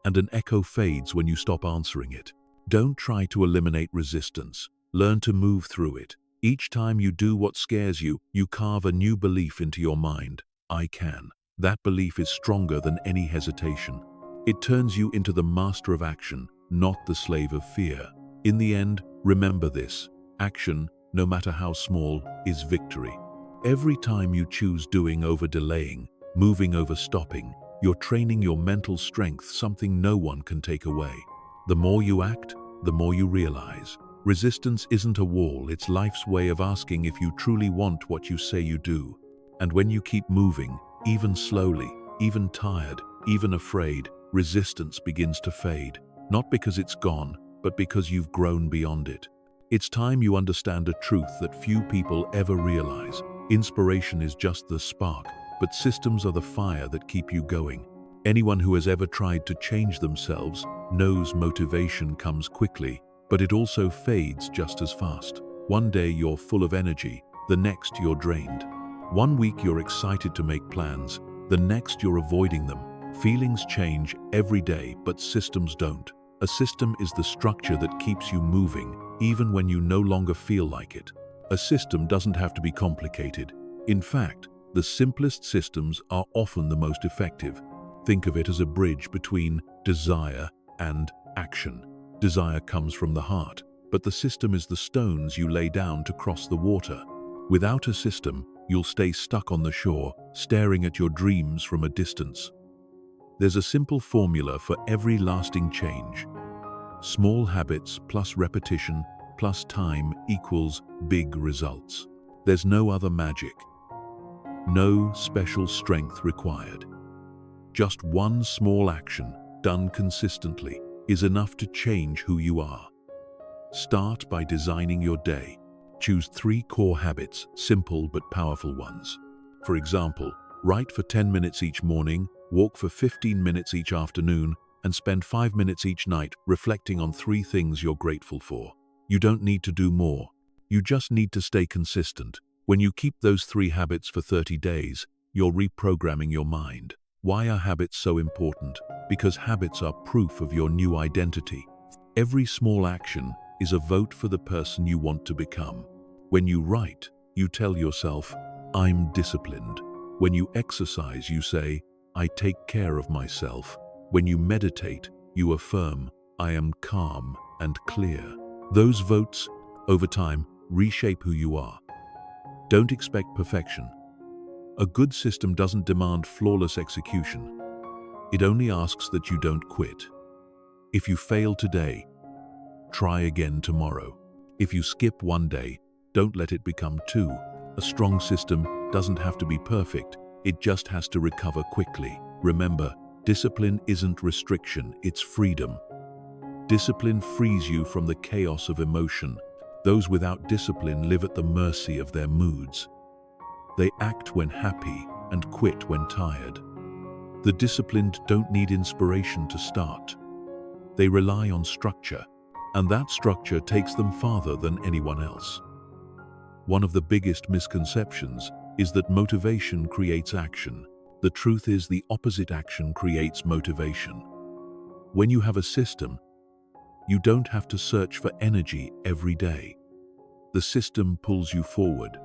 And an echo fades when you stop answering it. Don't try to eliminate resistance. Learn to move through it. Each time you do what scares you, you carve a new belief into your mind. I can. That belief is stronger than any hesitation. It turns you into the master of action, not the slave of fear. In the end, remember this: action, no matter how small, is victory. Every time you choose doing over delaying, moving over stopping, you're training your mental strength, something no one can take away. The more you act, the more you realize. Resistance isn't a wall, it's life's way of asking if you truly want what you say you do. And when you keep moving, even slowly, even tired, even afraid, resistance begins to fade. Not because it's gone, but because you've grown beyond it. It's time you understand a truth that few people ever realize. Inspiration is just the spark, but systems are the fire that keep you going. Anyone who has ever tried to change themselves knows motivation comes quickly, but it also fades just as fast. One day you're full of energy, the next you're drained. One week you're excited to make plans, the next you're avoiding them. Feelings change every day, but systems don't. A system is the structure that keeps you moving, even when you no longer feel like it. A system doesn't have to be complicated. In fact, the simplest systems are often the most effective. Think of it as a bridge between desire and action. Desire comes from the heart, but the system is the stones you lay down to cross the water. Without a system, you'll stay stuck on the shore, staring at your dreams from a distance. There's a simple formula for every lasting change. Small habits plus repetition plus time equals big results. There's no other magic. No special strength required. Just one small action, done consistently, is enough to change who you are. Start by designing your day. Choose 3 core habits, simple but powerful ones. For example, write for 10 minutes each morning, walk for 15 minutes each afternoon, and spend 5 minutes each night reflecting on 3 things you're grateful for. You don't need to do more. You just need to stay consistent. When you keep those 3 habits for 30 days, you're reprogramming your mind. Why are habits so important? Because habits are proof of your new identity. Every small action is a vote for the person you want to become. When you write, you tell yourself, I'm disciplined. When you exercise, you say, I take care of myself. When you meditate, you affirm, I am calm and clear. Those votes, over time, reshape who you are. Don't expect perfection. A good system doesn't demand flawless execution. It only asks that you don't quit. If you fail today, try again tomorrow. If you skip one day, don't let it become 2. A strong system doesn't have to be perfect. It just has to recover quickly. Remember, discipline isn't restriction, it's freedom. Discipline frees you from the chaos of emotion. Those without discipline live at the mercy of their moods. They act when happy and quit when tired. The disciplined don't need inspiration to start. They rely on structure, and that structure takes them farther than anyone else. One of the biggest misconceptions is that motivation creates action. The truth is the opposite action creates motivation. When you have a system, you don't have to search for energy every day. The system pulls you forward,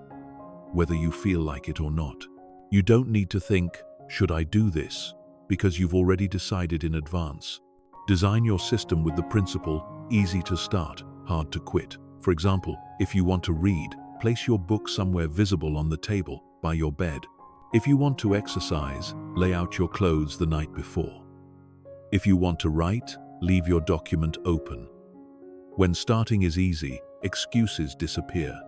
whether you feel like it or not. You don't need to think, should I do this? Because you've already decided in advance. Design your system with the principle, easy to start, hard to quit. For example, if you want to read, place your book somewhere visible on the table, by your bed. If you want to exercise, lay out your clothes the night before. If you want to write, leave your document open. When starting is easy, excuses disappear.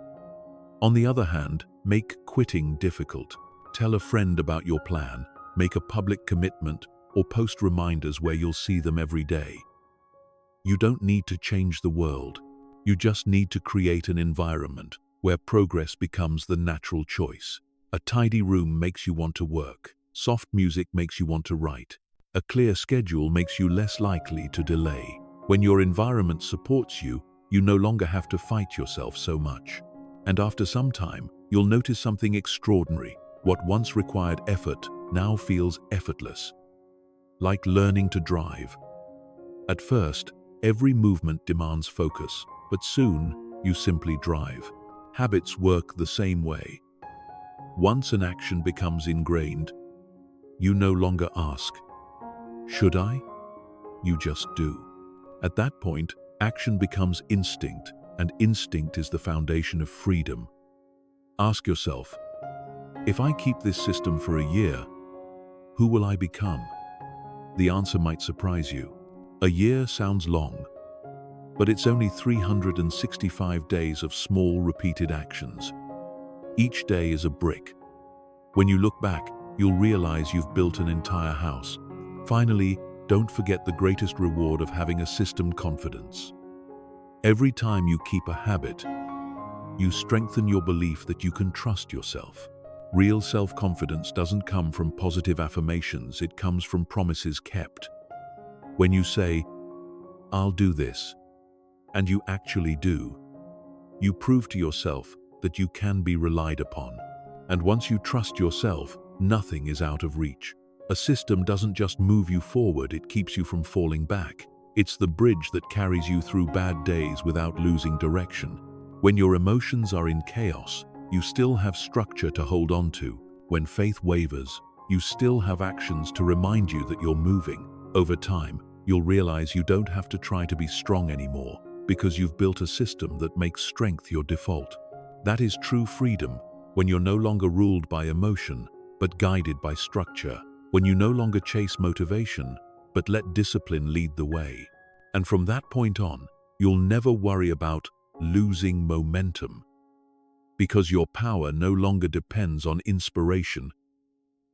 On the other hand, make quitting difficult. Tell a friend about your plan, make a public commitment, or post reminders where you'll see them every day. You don't need to change the world. You just need to create an environment where progress becomes the natural choice. A tidy room makes you want to work. Soft music makes you want to write. A clear schedule makes you less likely to delay. When your environment supports you, you no longer have to fight yourself so much. And after some time, you'll notice something extraordinary. What once required effort now feels effortless. Like learning to drive. At first, every movement demands focus, but soon you simply drive. Habits work the same way. Once an action becomes ingrained, you no longer ask, should I? You just do. At that point, action becomes instinct, and instinct is the foundation of freedom. Ask yourself, if I keep this system for a year, who will I become? The answer might surprise you. A year sounds long, but it's only 365 days of small, repeated actions. Each day is a brick. When you look back, you'll realize you've built an entire house. Finally, don't forget the greatest reward of having a system: confidence. Every time you keep a habit, you strengthen your belief that you can trust yourself. Real self-confidence doesn't come from positive affirmations, it comes from promises kept. When you say, I'll do this, and you actually do, you prove to yourself that you can be relied upon. And once you trust yourself, nothing is out of reach. A system doesn't just move you forward, it keeps you from falling back. It's the bridge that carries you through bad days without losing direction. When your emotions are in chaos, you still have structure to hold on to. When faith wavers, you still have actions to remind you that you're moving. Over time, you'll realize you don't have to try to be strong anymore, because you've built a system that makes strength your default. That is true freedom, when you're no longer ruled by emotion, but guided by structure. When you no longer chase motivation, but let discipline lead the way. And from that point on, you'll never worry about losing momentum. Because your power no longer depends on inspiration.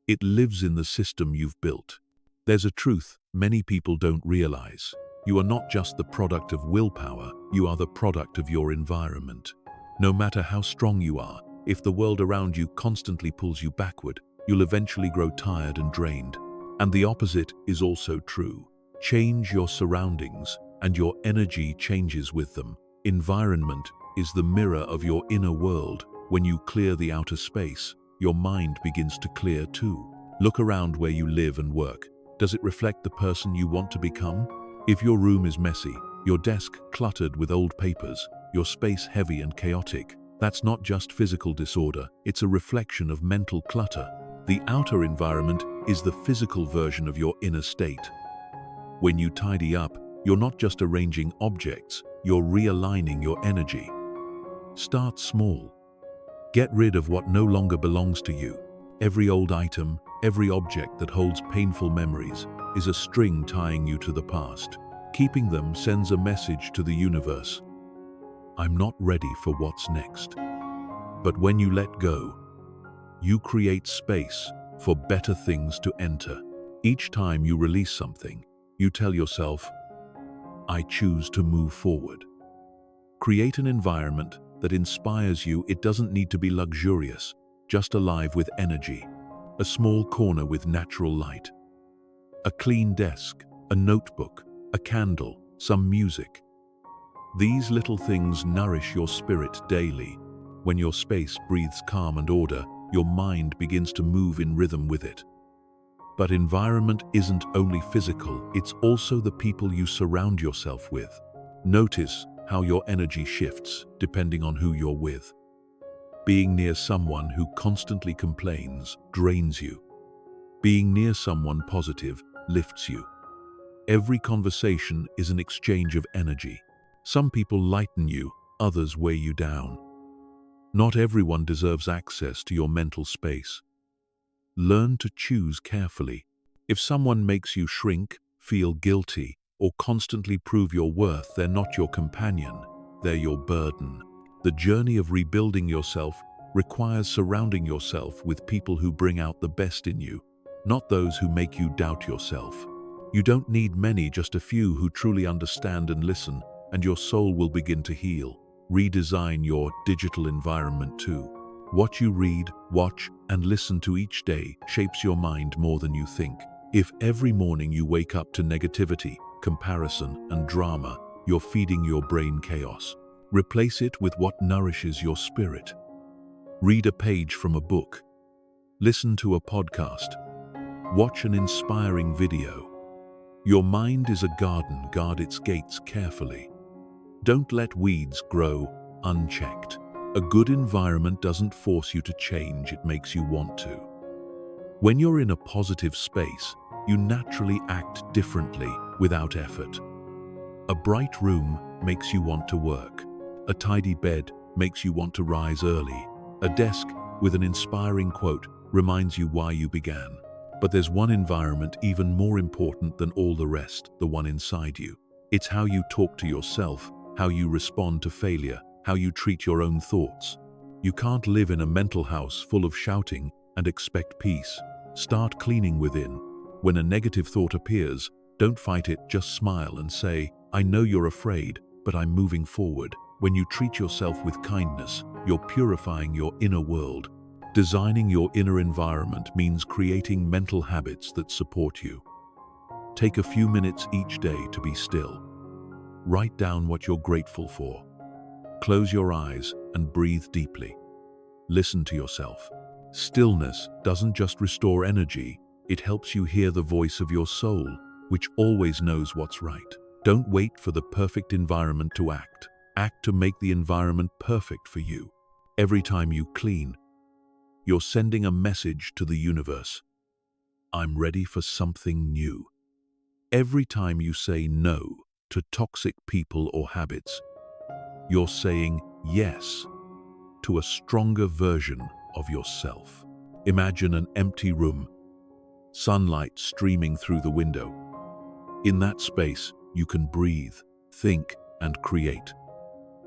It lives in the system you've built. There's a truth many people don't realize. You are not just the product of willpower, you are the product of your environment. No matter how strong you are, if the world around you constantly pulls you backward, you'll eventually grow tired and drained. And the opposite is also true. Change your surroundings, and your energy changes with them. Environment is the mirror of your inner world. When you clear the outer space, your mind begins to clear too. Look around where you live and work. Does it reflect the person you want to become? If your room is messy, your desk cluttered with old papers, your space heavy and chaotic, that's not just physical disorder, it's a reflection of mental clutter. The outer environment is the physical version of your inner state. When you tidy up, you're not just arranging objects, you're realigning your energy. Start small. Get rid of what no longer belongs to you. Every old item, every object that holds painful memories, is a string tying you to the past. Keeping them sends a message to the universe. I'm not ready for what's next. But when you let go, you create space for better things to enter. Each time you release something, you tell yourself, I choose to move forward. Create an environment that inspires you. It doesn't need to be luxurious, just alive with energy. A small corner with natural light. A clean desk, a notebook, a candle, some music. These little things nourish your spirit daily. When your space breathes calm and order, your mind begins to move in rhythm with it. But environment isn't only physical, it's also the people you surround yourself with. Notice how your energy shifts depending on who you're with. Being near someone who constantly complains drains you. Being near someone positive lifts you. Every conversation is an exchange of energy. Some people lighten you, others weigh you down. Not everyone deserves access to your mental space. Learn to choose carefully. If someone makes you shrink, feel guilty, or constantly prove your worth, they're not your companion, they're your burden. The journey of rebuilding yourself requires surrounding yourself with people who bring out the best in you, not those who make you doubt yourself. You don't need many, just a few who truly understand and listen, and your soul will begin to heal. Redesign your digital environment too. What you read, watch, and listen to each day shapes your mind more than you think. If every morning you wake up to negativity, comparison, and drama, you're feeding your brain chaos. Replace it with what nourishes your spirit. Read a page from a book. Listen to a podcast. Watch an inspiring video. Your mind is a garden. Guard its gates carefully. Don't let weeds grow unchecked. A good environment doesn't force you to change, it makes you want to. When you're in a positive space, you naturally act differently without effort. A bright room makes you want to work. A tidy bed makes you want to rise early. A desk with an inspiring quote reminds you why you began. But there's one environment even more important than all the rest, the one inside you. It's how you talk to yourself, how you respond to failure, how you treat your own thoughts. You can't live in a mental house full of shouting and expect peace. Start cleaning within. When a negative thought appears, don't fight it, just smile and say, I know you're afraid, but I'm moving forward. When you treat yourself with kindness, you're purifying your inner world. Designing your inner environment means creating mental habits that support you. Take a few minutes each day to be still. Write down what you're grateful for. Close your eyes and breathe deeply. Listen to yourself. Stillness doesn't just restore energy, it helps you hear the voice of your soul, which always knows what's right. Don't wait for the perfect environment to act. Act to make the environment perfect for you. Every time you clean, you're sending a message to the universe. I'm ready for something new. Every time you say no to toxic people or habits, you're saying yes to a stronger version of yourself. Imagine an empty room, sunlight streaming through the window. In that space, you can breathe, think, and create.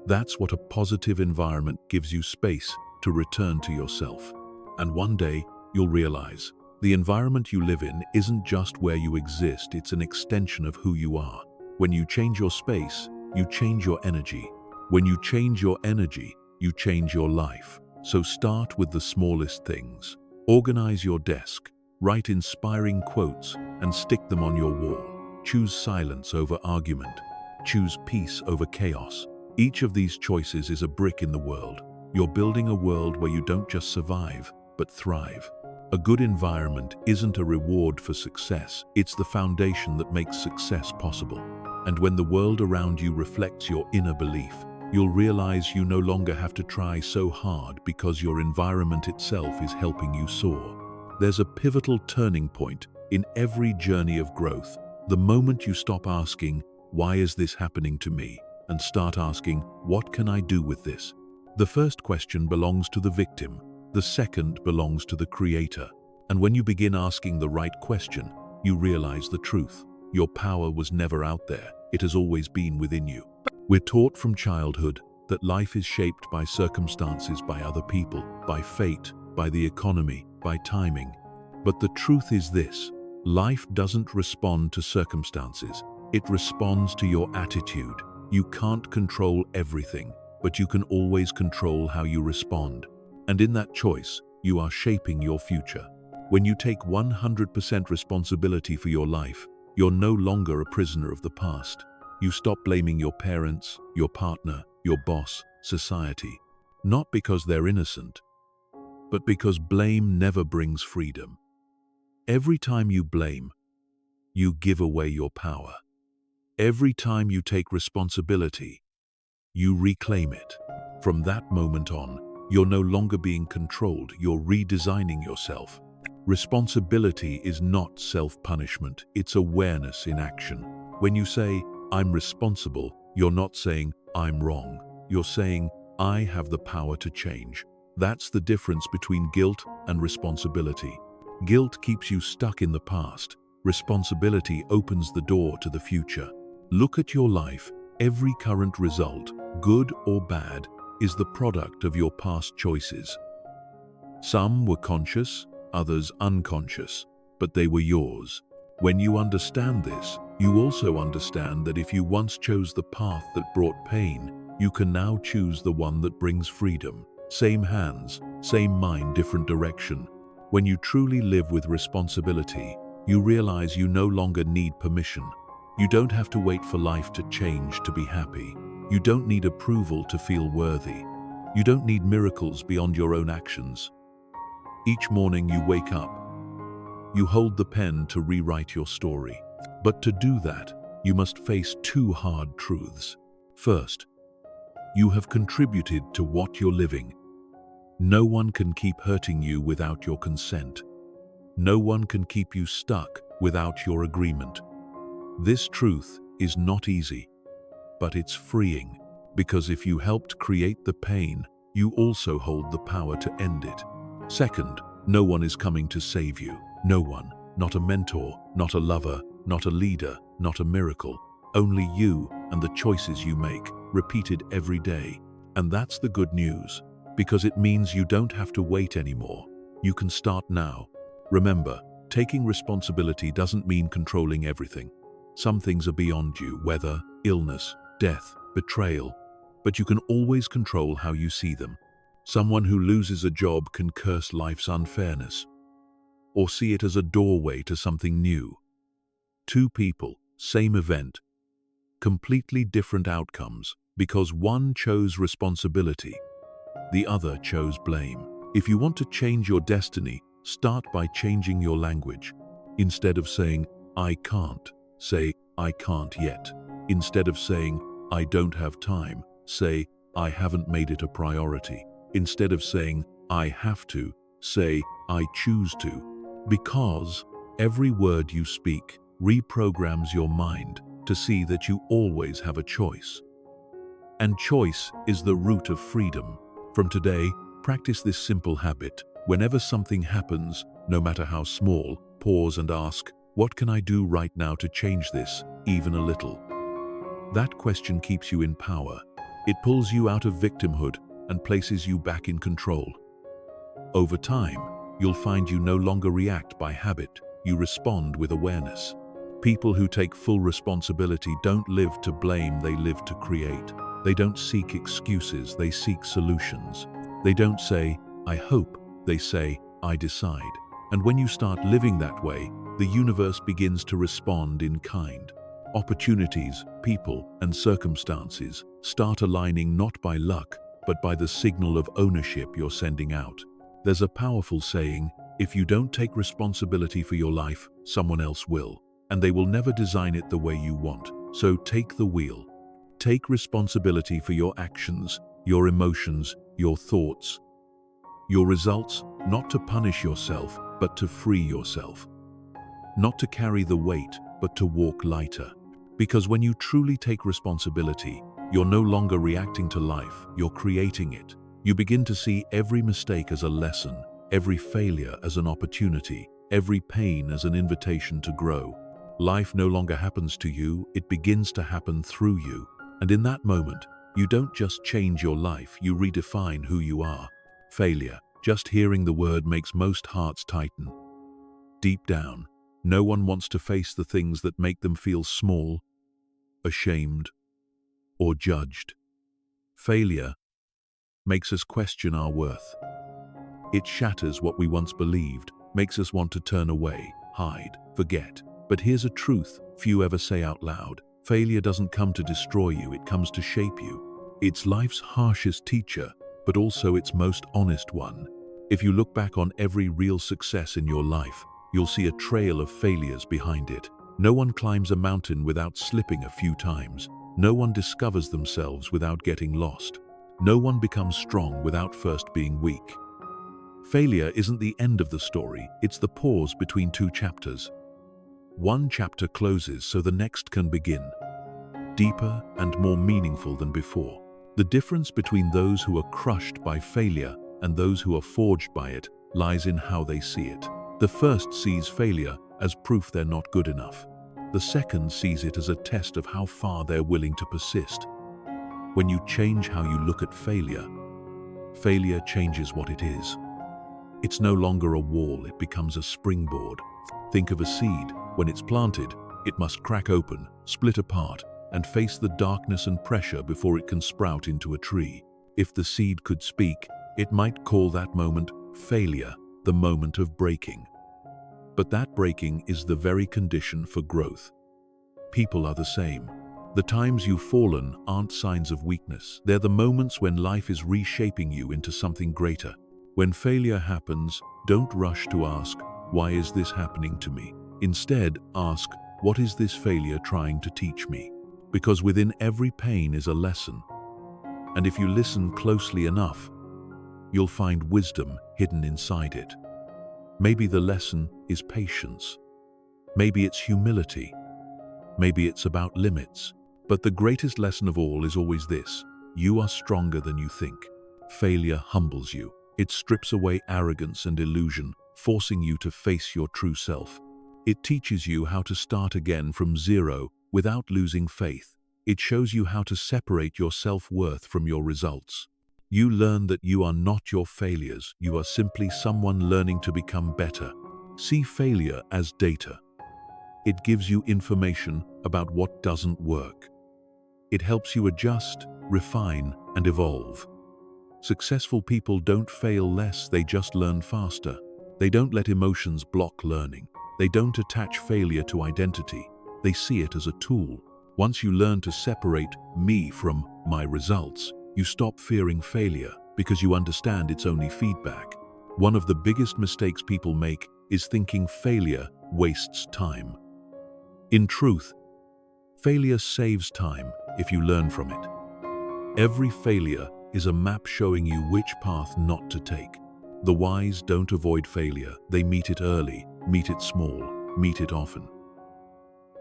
That's what a positive environment gives you space to return to yourself. And one day, you'll realize the environment you live in isn't just where you exist, it's an extension of who you are. When you change your space, you change your energy. When you change your energy, you change your life. So start with the smallest things. Organize your desk, write inspiring quotes, and stick them on your wall. Choose silence over argument. Choose peace over chaos. Each of these choices is a brick in the world. You're building a world where you don't just survive, but thrive. A good environment isn't a reward for success, it's the foundation that makes success possible. And when the world around you reflects your inner belief, you'll realize you no longer have to try so hard because your environment itself is helping you soar. There's a pivotal turning point in every journey of growth. The moment you stop asking, "Why is this happening to me?" and start asking, "What can I do with this?" The first question belongs to the victim. The second belongs to the creator. And when you begin asking the right question, you realize the truth. Your power was never out there. It has always been within you. We're taught from childhood that life is shaped by circumstances, by other people, by fate, by the economy, by timing. But the truth is this: life doesn't respond to circumstances. It responds to your attitude. You can't control everything, but you can always control how you respond. And in that choice, you are shaping your future. When you take 100% responsibility for your life, you're no longer a prisoner of the past. You stop blaming your parents, your partner, your boss, society. Not because they're innocent, but because blame never brings freedom. Every time you blame, you give away your power. Every time you take responsibility, you reclaim it. From that moment on, you're no longer being controlled, you're redesigning yourself. Responsibility is not self-punishment, it's awareness in action. When you say, "I'm responsible," you're not saying, "I'm wrong." You're saying, "I have the power to change." That's the difference between guilt and responsibility. Guilt keeps you stuck in the past. Responsibility opens the door to the future. Look at your life. Every current result, good or bad, is the product of your past choices. Some were conscious, others unconscious, but they were yours. When you understand this, you also understand that if you once chose the path that brought pain, you can now choose the one that brings freedom. Same hands, same mind, different direction. When you truly live with responsibility, you realize you no longer need permission. You don't have to wait for life to change to be happy. You don't need approval to feel worthy. You don't need miracles beyond your own actions. Each morning you wake up, you hold the pen to rewrite your story. But to do that, you must face two hard truths. First, you have contributed to what you're living. No one can keep hurting you without your consent. No one can keep you stuck without your agreement. This truth is not easy, but it's freeing, because if you helped create the pain, you also hold the power to end it. Second, no one is coming to save you. No one. Not a mentor, not a lover, not a leader, not a miracle. Only you and the choices you make, repeated every day. And that's the good news, because it means you don't have to wait anymore. You can start now. Remember, taking responsibility doesn't mean controlling everything. Some things are beyond you: weather, illness, death, betrayal. But you can always control how you see them. Someone who loses a job can curse life's unfairness, or see it as a doorway to something new. Two people, same event, completely different outcomes, because one chose responsibility, the other chose blame. If you want to change your destiny, start by changing your language. Instead of saying, "I can't," say, "I can't yet." Instead of saying, "I don't have time," say, "I haven't made it a priority." Instead of saying, "I have to," say, "I choose to." Because every word you speak reprograms your mind to see that you always have a choice. And choice is the root of freedom. From today, practice this simple habit. Whenever something happens, no matter how small, pause and ask, "What can I do right now to change this, even a little?" That question keeps you in power. It pulls you out of victimhood and places you back in control. Over time, you'll find you no longer react by habit, you respond with awareness. People who take full responsibility don't live to blame, they live to create. They don't seek excuses, they seek solutions. They don't say, "I hope," they say, "I decide." And when you start living that way, the universe begins to respond in kind. Opportunities, people, and circumstances start aligning not by luck, but by the signal of ownership you're sending out. There's a powerful saying, if you don't take responsibility for your life, someone else will, and they will never design it the way you want. So take the wheel. Take responsibility for your actions, your emotions, your thoughts, your results, not to punish yourself, but to free yourself. Not to carry the weight, but to walk lighter. Because when you truly take responsibility, you're no longer reacting to life, you're creating it. You begin to see every mistake as a lesson, every failure as an opportunity, every pain as an invitation to grow. Life no longer happens to you, it begins to happen through you. And in that moment, you don't just change your life, you redefine who you are. Failure, just hearing the word makes most hearts tighten. Deep down, no one wants to face the things that make them feel small, ashamed, or judged. Failure makes us question our worth. It shatters what we once believed, makes us want to turn away, hide, forget. But here's a truth few ever say out loud. Failure doesn't come to destroy you, it comes to shape you. It's life's harshest teacher, but also its most honest one. If you look back on every real success in your life, you'll see a trail of failures behind it. No one climbs a mountain without slipping a few times. No one discovers themselves without getting lost. No one becomes strong without first being weak. Failure isn't the end of the story, it's the pause between two chapters. One chapter closes so the next can begin, deeper and more meaningful than before. The difference between those who are crushed by failure and those who are forged by it lies in how they see it. The first sees failure as proof they're not good enough. The second sees it as a test of how far they're willing to persist. When you change how you look at failure, failure changes what it is. It's no longer a wall, it becomes a springboard. Think of a seed. When it's planted, it must crack open, split apart, and face the darkness and pressure before it can sprout into a tree. If the seed could speak, it might call that moment failure, the moment of breaking. But that breaking is the very condition for growth. People are the same. The times you've fallen aren't signs of weakness. They're the moments when life is reshaping you into something greater. When failure happens, don't rush to ask, "Why is this happening to me?" Instead, ask, "What is this failure trying to teach me?" Because within every pain is a lesson. And if you listen closely enough, you'll find wisdom hidden inside it. Maybe the lesson is patience. Maybe it's humility. Maybe it's about limits. But the greatest lesson of all is always this: you are stronger than you think. Failure humbles you. It strips away arrogance and illusion, forcing you to face your true self. It teaches you how to start again from zero without losing faith. It shows you how to separate your self-worth from your results. You learn that you are not your failures, you are simply someone learning to become better. See failure as data. It gives you information about what doesn't work. It helps you adjust, refine, and evolve. Successful people don't fail less, they just learn faster. They don't let emotions block learning. They don't attach failure to identity. They see it as a tool. Once you learn to separate me from my results, you stop fearing failure because you understand it's only feedback. One of the biggest mistakes people make is thinking failure wastes time. In truth, failure saves time if you learn from it. Every failure is a map showing you which path not to take. The wise don't avoid failure, they meet it early, meet it small, meet it often.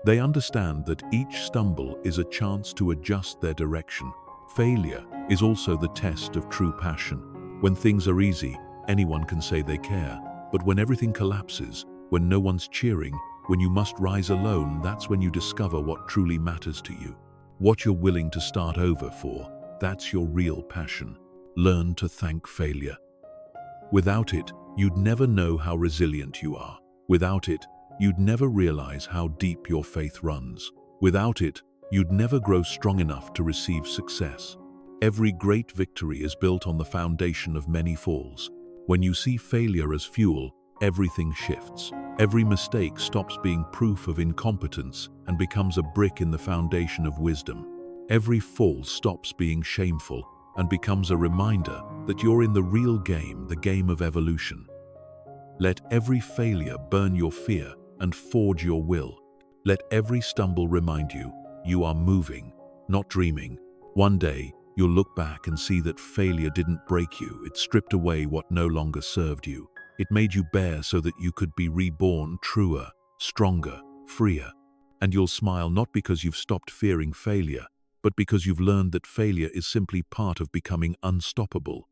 They understand that each stumble is a chance to adjust their direction. Failure is also the test of true passion. When things are easy, anyone can say they care. But when everything collapses, when no one's cheering, when you must rise alone, that's when you discover what truly matters to you. What you're willing to start over for. that's your real passion. Learn to thank failure. Without it, you'd never know how resilient you are. Without it, you'd never realize how deep your faith runs. Without it, you'd never grow strong enough to receive success. Every great victory is built on the foundation of many falls. When you see failure as fuel, everything shifts. Every mistake stops being proof of incompetence and becomes a brick in the foundation of wisdom. Every fall stops being shameful and becomes a reminder that you're in the real game, the game of evolution. Let every failure burn your fear and forge your will. Let every stumble remind you, you are moving, not dreaming. One day, you'll look back and see that failure didn't break you. It stripped away what no longer served you. It made you bare so that you could be reborn truer, stronger, freer. And you'll smile not because you've stopped fearing failure, but because you've learned that failure is simply part of becoming unstoppable.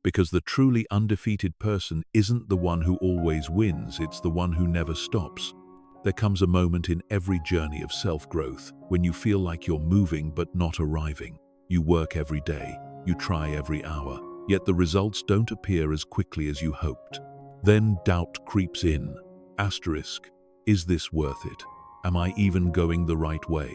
Because the truly undefeated person isn't the one who always wins, it's the one who never stops. There comes a moment in every journey of self-growth when you feel like you're moving but not arriving. You work every day, you try every hour, yet the results don't appear as quickly as you hoped. Then doubt creeps in. Asterisk, is this worth it? Am I even going the right way?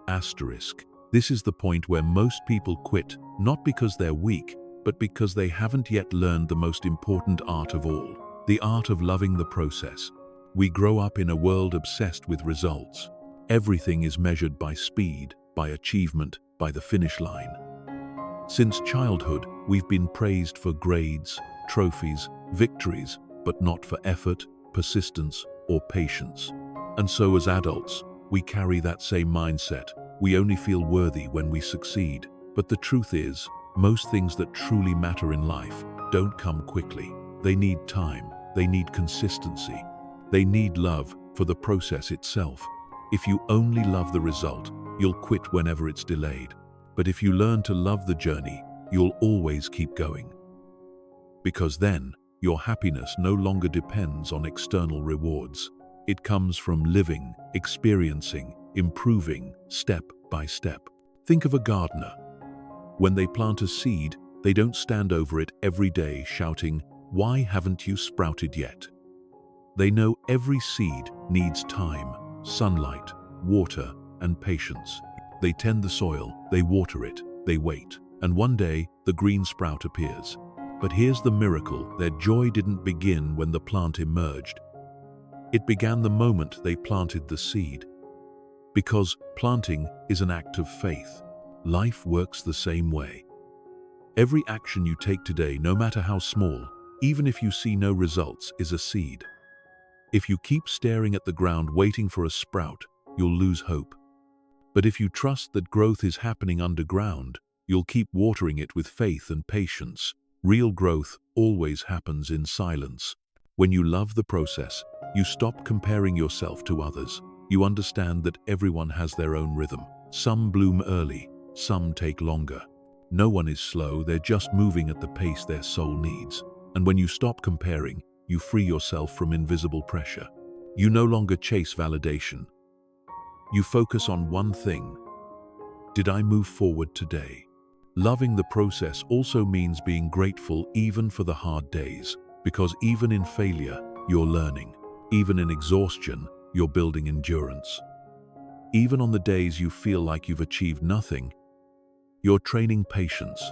Asterisk, this is the point where most people quit, not because they're weak, but because they haven't yet learned the most important art of all, the art of loving the process. We grow up in a world obsessed with results. Everything is measured by speed, by achievement, by the finish line. Since childhood, we've been praised for grades, trophies, victories, but not for effort, persistence, or patience. And so as adults, we carry that same mindset. We only feel worthy when we succeed. But the truth is, most things that truly matter in life don't come quickly. They need time, they need consistency, they need love for the process itself. If you only love the result, you'll quit whenever it's delayed. But if you learn to love the journey, you'll always keep going. Because then, your happiness no longer depends on external rewards. It comes from living, experiencing, improving, step by step. Think of a gardener. When they plant a seed, they don't stand over it every day shouting, "Why haven't you sprouted yet?" They know every seed needs time, sunlight, water, and patience. They tend the soil, they water it, they wait, and one day the green sprout appears. But here's the miracle: their joy didn't begin when the plant emerged. It began the moment they planted the seed. Because planting is an act of faith. Life works the same way. Every action you take today, no matter how small, even if you see no results, is a seed. If you keep staring at the ground waiting for a sprout, you'll lose hope. But if you trust that growth is happening underground, you'll keep watering it with faith and patience. Real growth always happens in silence. When you love the process, you stop comparing yourself to others. You understand that everyone has their own rhythm. Some bloom early, some take longer. No one is slow, they're just moving at the pace their soul needs. And when you stop comparing, you free yourself from invisible pressure. You no longer chase validation. You focus on one thing. Did I move forward today? Loving the process also means being grateful even for the hard days, because even in failure, you're learning. Even in exhaustion, you're building endurance. Even on the days you feel like you've achieved nothing, you're training patience,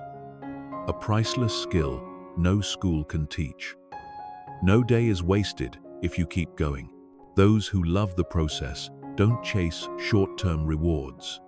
a priceless skill no school can teach. No day is wasted if you keep going. Those who love the process don't chase short-term rewards.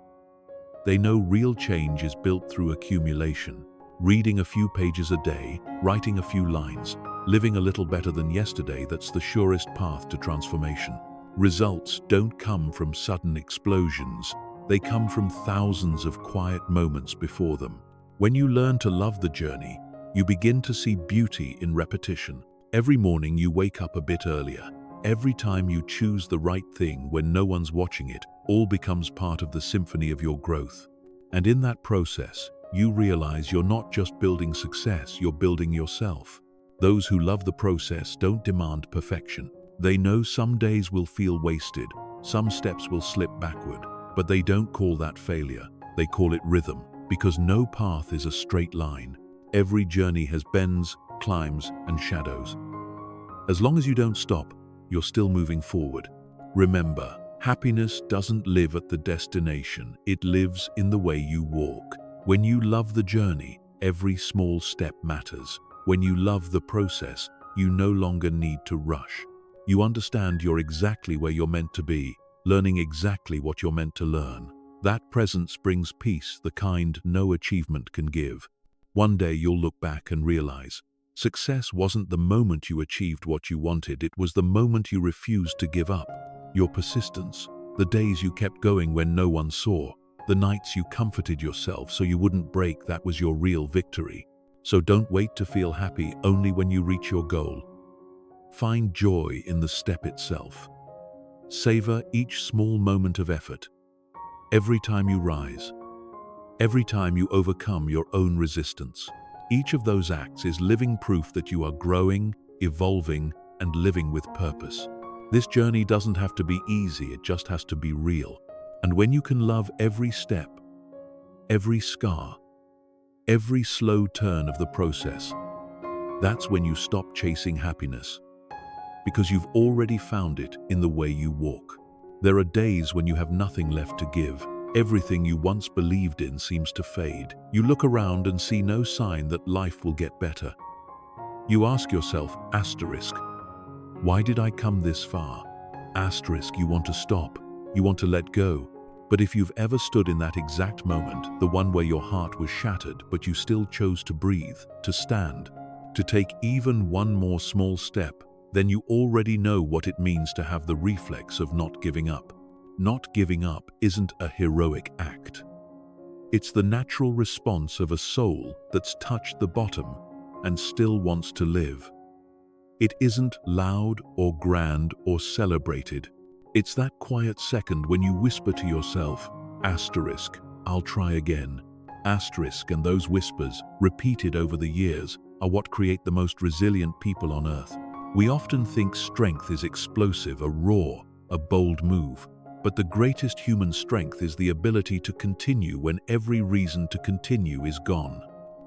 They know real change is built through accumulation. Reading a few pages a day, writing a few lines, living a little better than yesterday, that's the surest path to transformation. Results don't come from sudden explosions. They come from thousands of quiet moments before them. When you learn to love the journey, you begin to see beauty in repetition. Every morning you wake up a bit earlier. Every time you choose the right thing when no one's watching it, all becomes part of the symphony of your growth. And in that process, you realize you're not just building success, you're building yourself. Those who love the process don't demand perfection. They know some days will feel wasted, some steps will slip backward, but they don't call that failure. They call it rhythm. Because no path is a straight line. Every journey has bends, climbs, and shadows. As long as you don't stop, you're still moving forward. Remember, happiness doesn't live at the destination, it lives in the way you walk. When you love the journey, every small step matters. When you love the process, you no longer need to rush. You understand you're exactly where you're meant to be, learning exactly what you're meant to learn. That presence brings peace, the kind no achievement can give. One day you'll look back and realize, success wasn't the moment you achieved what you wanted, it was the moment you refused to give up. Your persistence, the days you kept going when no one saw, the nights you comforted yourself so you wouldn't break, that was your real victory. So don't wait to feel happy only when you reach your goal. Find joy in the step itself. Savor each small moment of effort. Every time you rise, every time you overcome your own resistance, each of those acts is living proof that you are growing, evolving, and living with purpose. This journey doesn't have to be easy, it just has to be real. And when you can love every step, every scar, every slow turn of the process, that's when you stop chasing happiness. Because you've already found it in the way you walk. There are days when you have nothing left to give. Everything you once believed in seems to fade. You look around and see no sign that life will get better. You ask yourself, asterisk, why did I come this far? Asterisk, you want to stop. You want to let go. But if you've ever stood in that exact moment, the one where your heart was shattered, but you still chose to breathe, to stand, to take even one more small step, then you already know what it means to have the reflex of not giving up. Not giving up isn't a heroic act. It's the natural response of a soul that's touched the bottom and still wants to live. It isn't loud or grand or celebrated. It's that quiet second when you whisper to yourself, asterisk, I'll try again. Asterisk, and those whispers, repeated over the years, are what create the most resilient people on earth. We often think strength is explosive, a roar, a bold move. But the greatest human strength is the ability to continue when every reason to continue is gone.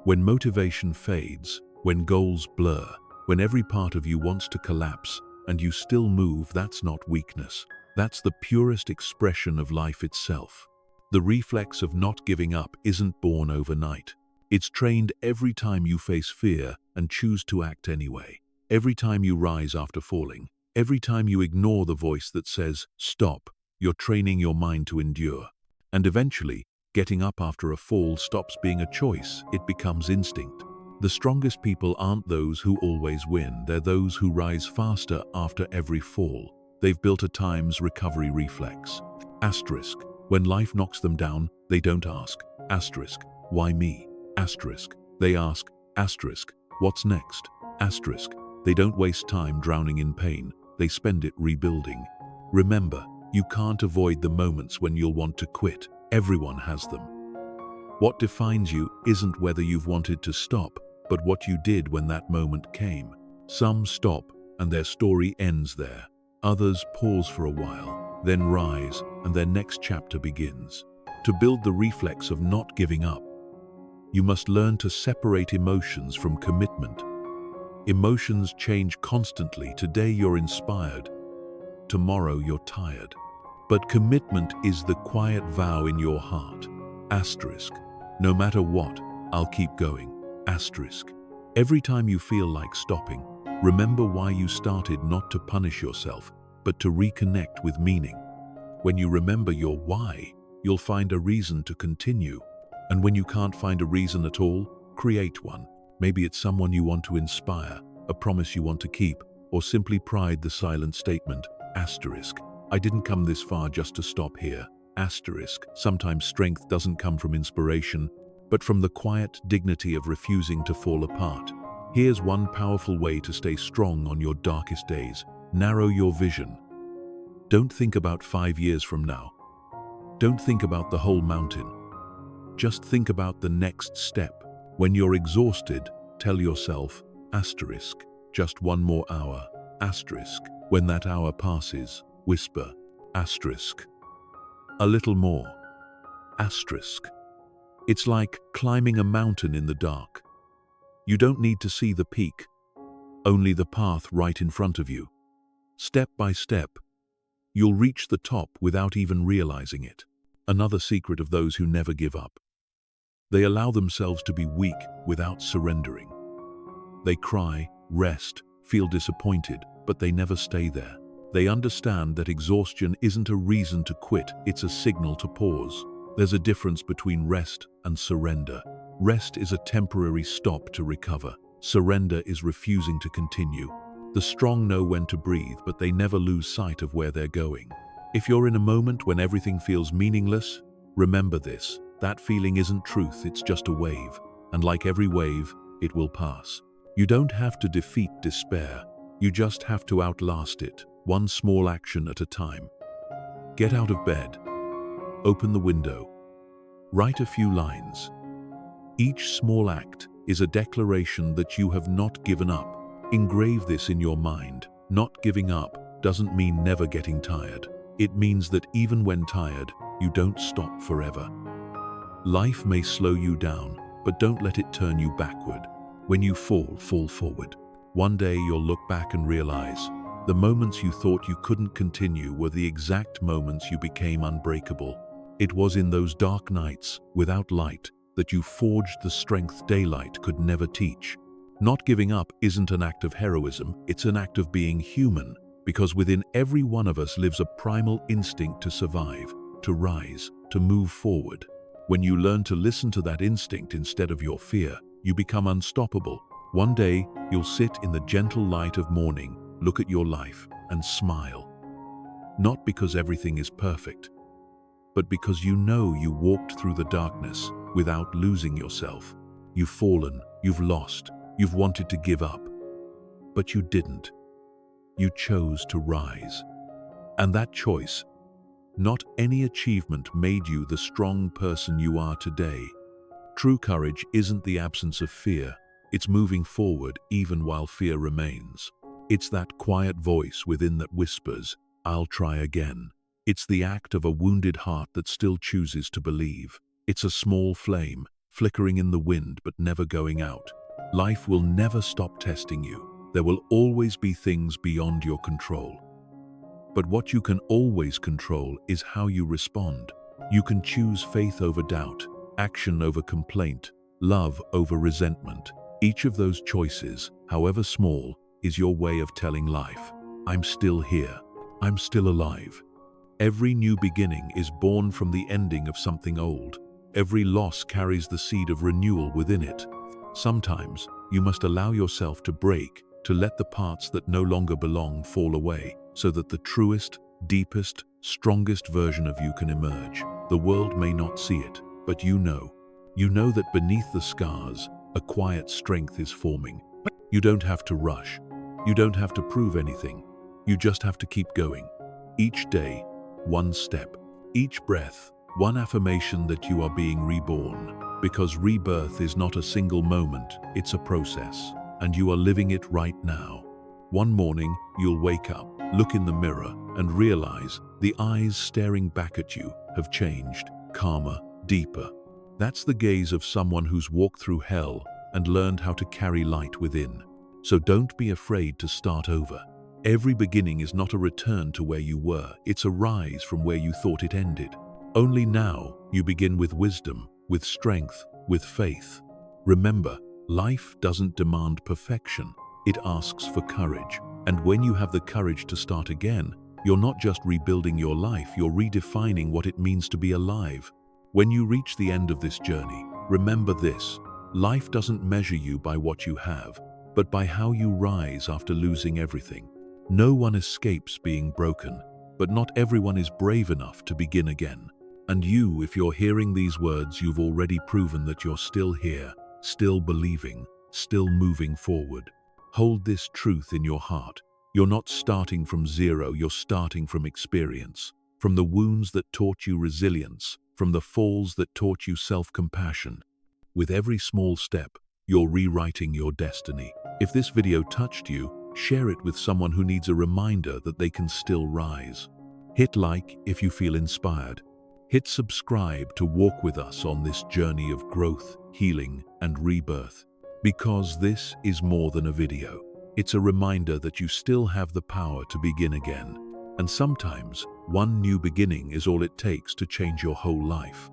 When motivation fades, when goals blur, when every part of you wants to collapse, and you still move, that's not weakness. That's the purest expression of life itself. The reflex of not giving up isn't born overnight. It's trained every time you face fear and choose to act anyway. Every time you rise after falling, every time you ignore the voice that says, stop, you're training your mind to endure. And eventually, getting up after a fall stops being a choice, it becomes instinct. The strongest people aren't those who always win, they're those who rise faster after every fall. They've built a times recovery reflex. Asterisk, when life knocks them down, they don't ask, asterisk, why me? Asterisk, they ask, asterisk, what's next? Asterisk, they don't waste time drowning in pain, they spend it rebuilding. Remember, you can't avoid the moments when you'll want to quit. Everyone has them. What defines you isn't whether you've wanted to stop, but what you did when that moment came. Some stop, and their story ends there. Others pause for a while, then rise, and their next chapter begins. To build the reflex of not giving up, you must learn to separate emotions from commitment. Emotions change constantly. Today you're inspired, tomorrow you're tired. But commitment is the quiet vow in your heart. Asterisk, no matter what, I'll keep going. Asterisk, every time you feel like stopping, remember why you started, not to punish yourself, but to reconnect with meaning. When you remember your why, you'll find a reason to continue. And when you can't find a reason at all, create one. Maybe it's someone you want to inspire, a promise you want to keep, or simply pride, the silent statement. Asterisk, I didn't come this far just to stop here. Asterisk, sometimes strength doesn't come from inspiration, but from the quiet dignity of refusing to fall apart. Here's one powerful way to stay strong on your darkest days. Narrow your vision. Don't think about 5 years from now. Don't think about the whole mountain. Just think about the next step. When you're exhausted, tell yourself, asterisk, just one more hour. Asterisk, when that hour passes, whisper, asterisk, a little more. Asterisk, It's like climbing a mountain in the dark. You don't need to see the peak, only the path right in front of you. Step by step, you'll reach the top without even realizing it. Another secret of those who never give up. They allow themselves to be weak without surrendering. They cry, rest, feel disappointed, but they never stay there. They understand that exhaustion isn't a reason to quit, it's a signal to pause. There's a difference between rest and surrender. Rest is a temporary stop to recover. Surrender is refusing to continue. The strong know when to breathe, but they never lose sight of where they're going. If you're in a moment when everything feels meaningless, remember this. That feeling isn't truth, it's just a wave. And like every wave, it will pass. You don't have to defeat despair. You just have to outlast it, one small action at a time. Get out of bed. Open the window. Write a few lines. Each small act is a declaration that you have not given up. Engrave this in your mind. Not giving up doesn't mean never getting tired. It means that even when tired, you don't stop forever. Life may slow you down, but don't let it turn you backward. When you fall forward. One day you'll look back and realize the moments you thought you couldn't continue were the exact moments you became unbreakable. It was in those dark nights, without light, that you forged the strength daylight could never teach. Not giving up isn't an act of heroism, it's an act of being human, because within every one of us lives a primal instinct to survive, to rise, to move forward. When you learn to listen to that instinct instead of your fear, you become unstoppable. One day, you'll sit in the gentle light of morning, look at your life, and smile. Not because everything is perfect, but because you know you walked through the darkness without losing yourself. You've fallen, you've lost, you've wanted to give up, but you didn't. You chose to rise. And that choice, not any achievement, made you the strong person you are today. True courage isn't the absence of fear, it's moving forward even while fear remains. It's that quiet voice within that whispers, "I'll try again." It's the act of a wounded heart that still chooses to believe. It's a small flame, flickering in the wind but never going out. Life will never stop testing you. There will always be things beyond your control. But what you can always control is how you respond. You can choose faith over doubt, action over complaint, love over resentment. Each of those choices, however small, is your way of telling life, "I'm still here. I'm still alive." Every new beginning is born from the ending of something old. Every loss carries the seed of renewal within it. Sometimes, you must allow yourself to break, to let the parts that no longer belong fall away, so that the truest, deepest, strongest version of you can emerge. The world may not see it, but you know. You know that beneath the scars, a quiet strength is forming. You don't have to rush. You don't have to prove anything. You just have to keep going. Each day, one step. Each breath, one affirmation that you are being reborn. Because rebirth is not a single moment, it's a process. And you are living it right now. One morning, you'll wake up, look in the mirror, and realize the eyes staring back at you have changed, calmer, deeper. That's the gaze of someone who's walked through hell and learned how to carry light within. So don't be afraid to start over. Every beginning is not a return to where you were, it's a rise from where you thought it ended. Only now, you begin with wisdom, with strength, with faith. Remember, life doesn't demand perfection, it asks for courage. And when you have the courage to start again, you're not just rebuilding your life, you're redefining what it means to be alive. When you reach the end of this journey, remember this: life doesn't measure you by what you have, but by how you rise after losing everything. No one escapes being broken, but not everyone is brave enough to begin again. And you, if you're hearing these words, you've already proven that you're still here, still believing, still moving forward. Hold this truth in your heart. You're not starting from zero, you're starting from experience. From the wounds that taught you resilience, from the falls that taught you self-compassion. With every small step, you're rewriting your destiny. If this video touched you, share it with someone who needs a reminder that they can still rise. Hit like if you feel inspired. Hit subscribe to walk with us on this journey of growth, healing, and rebirth. Because this is more than a video. It's a reminder that you still have the power to begin again. And sometimes, one new beginning is all it takes to change your whole life.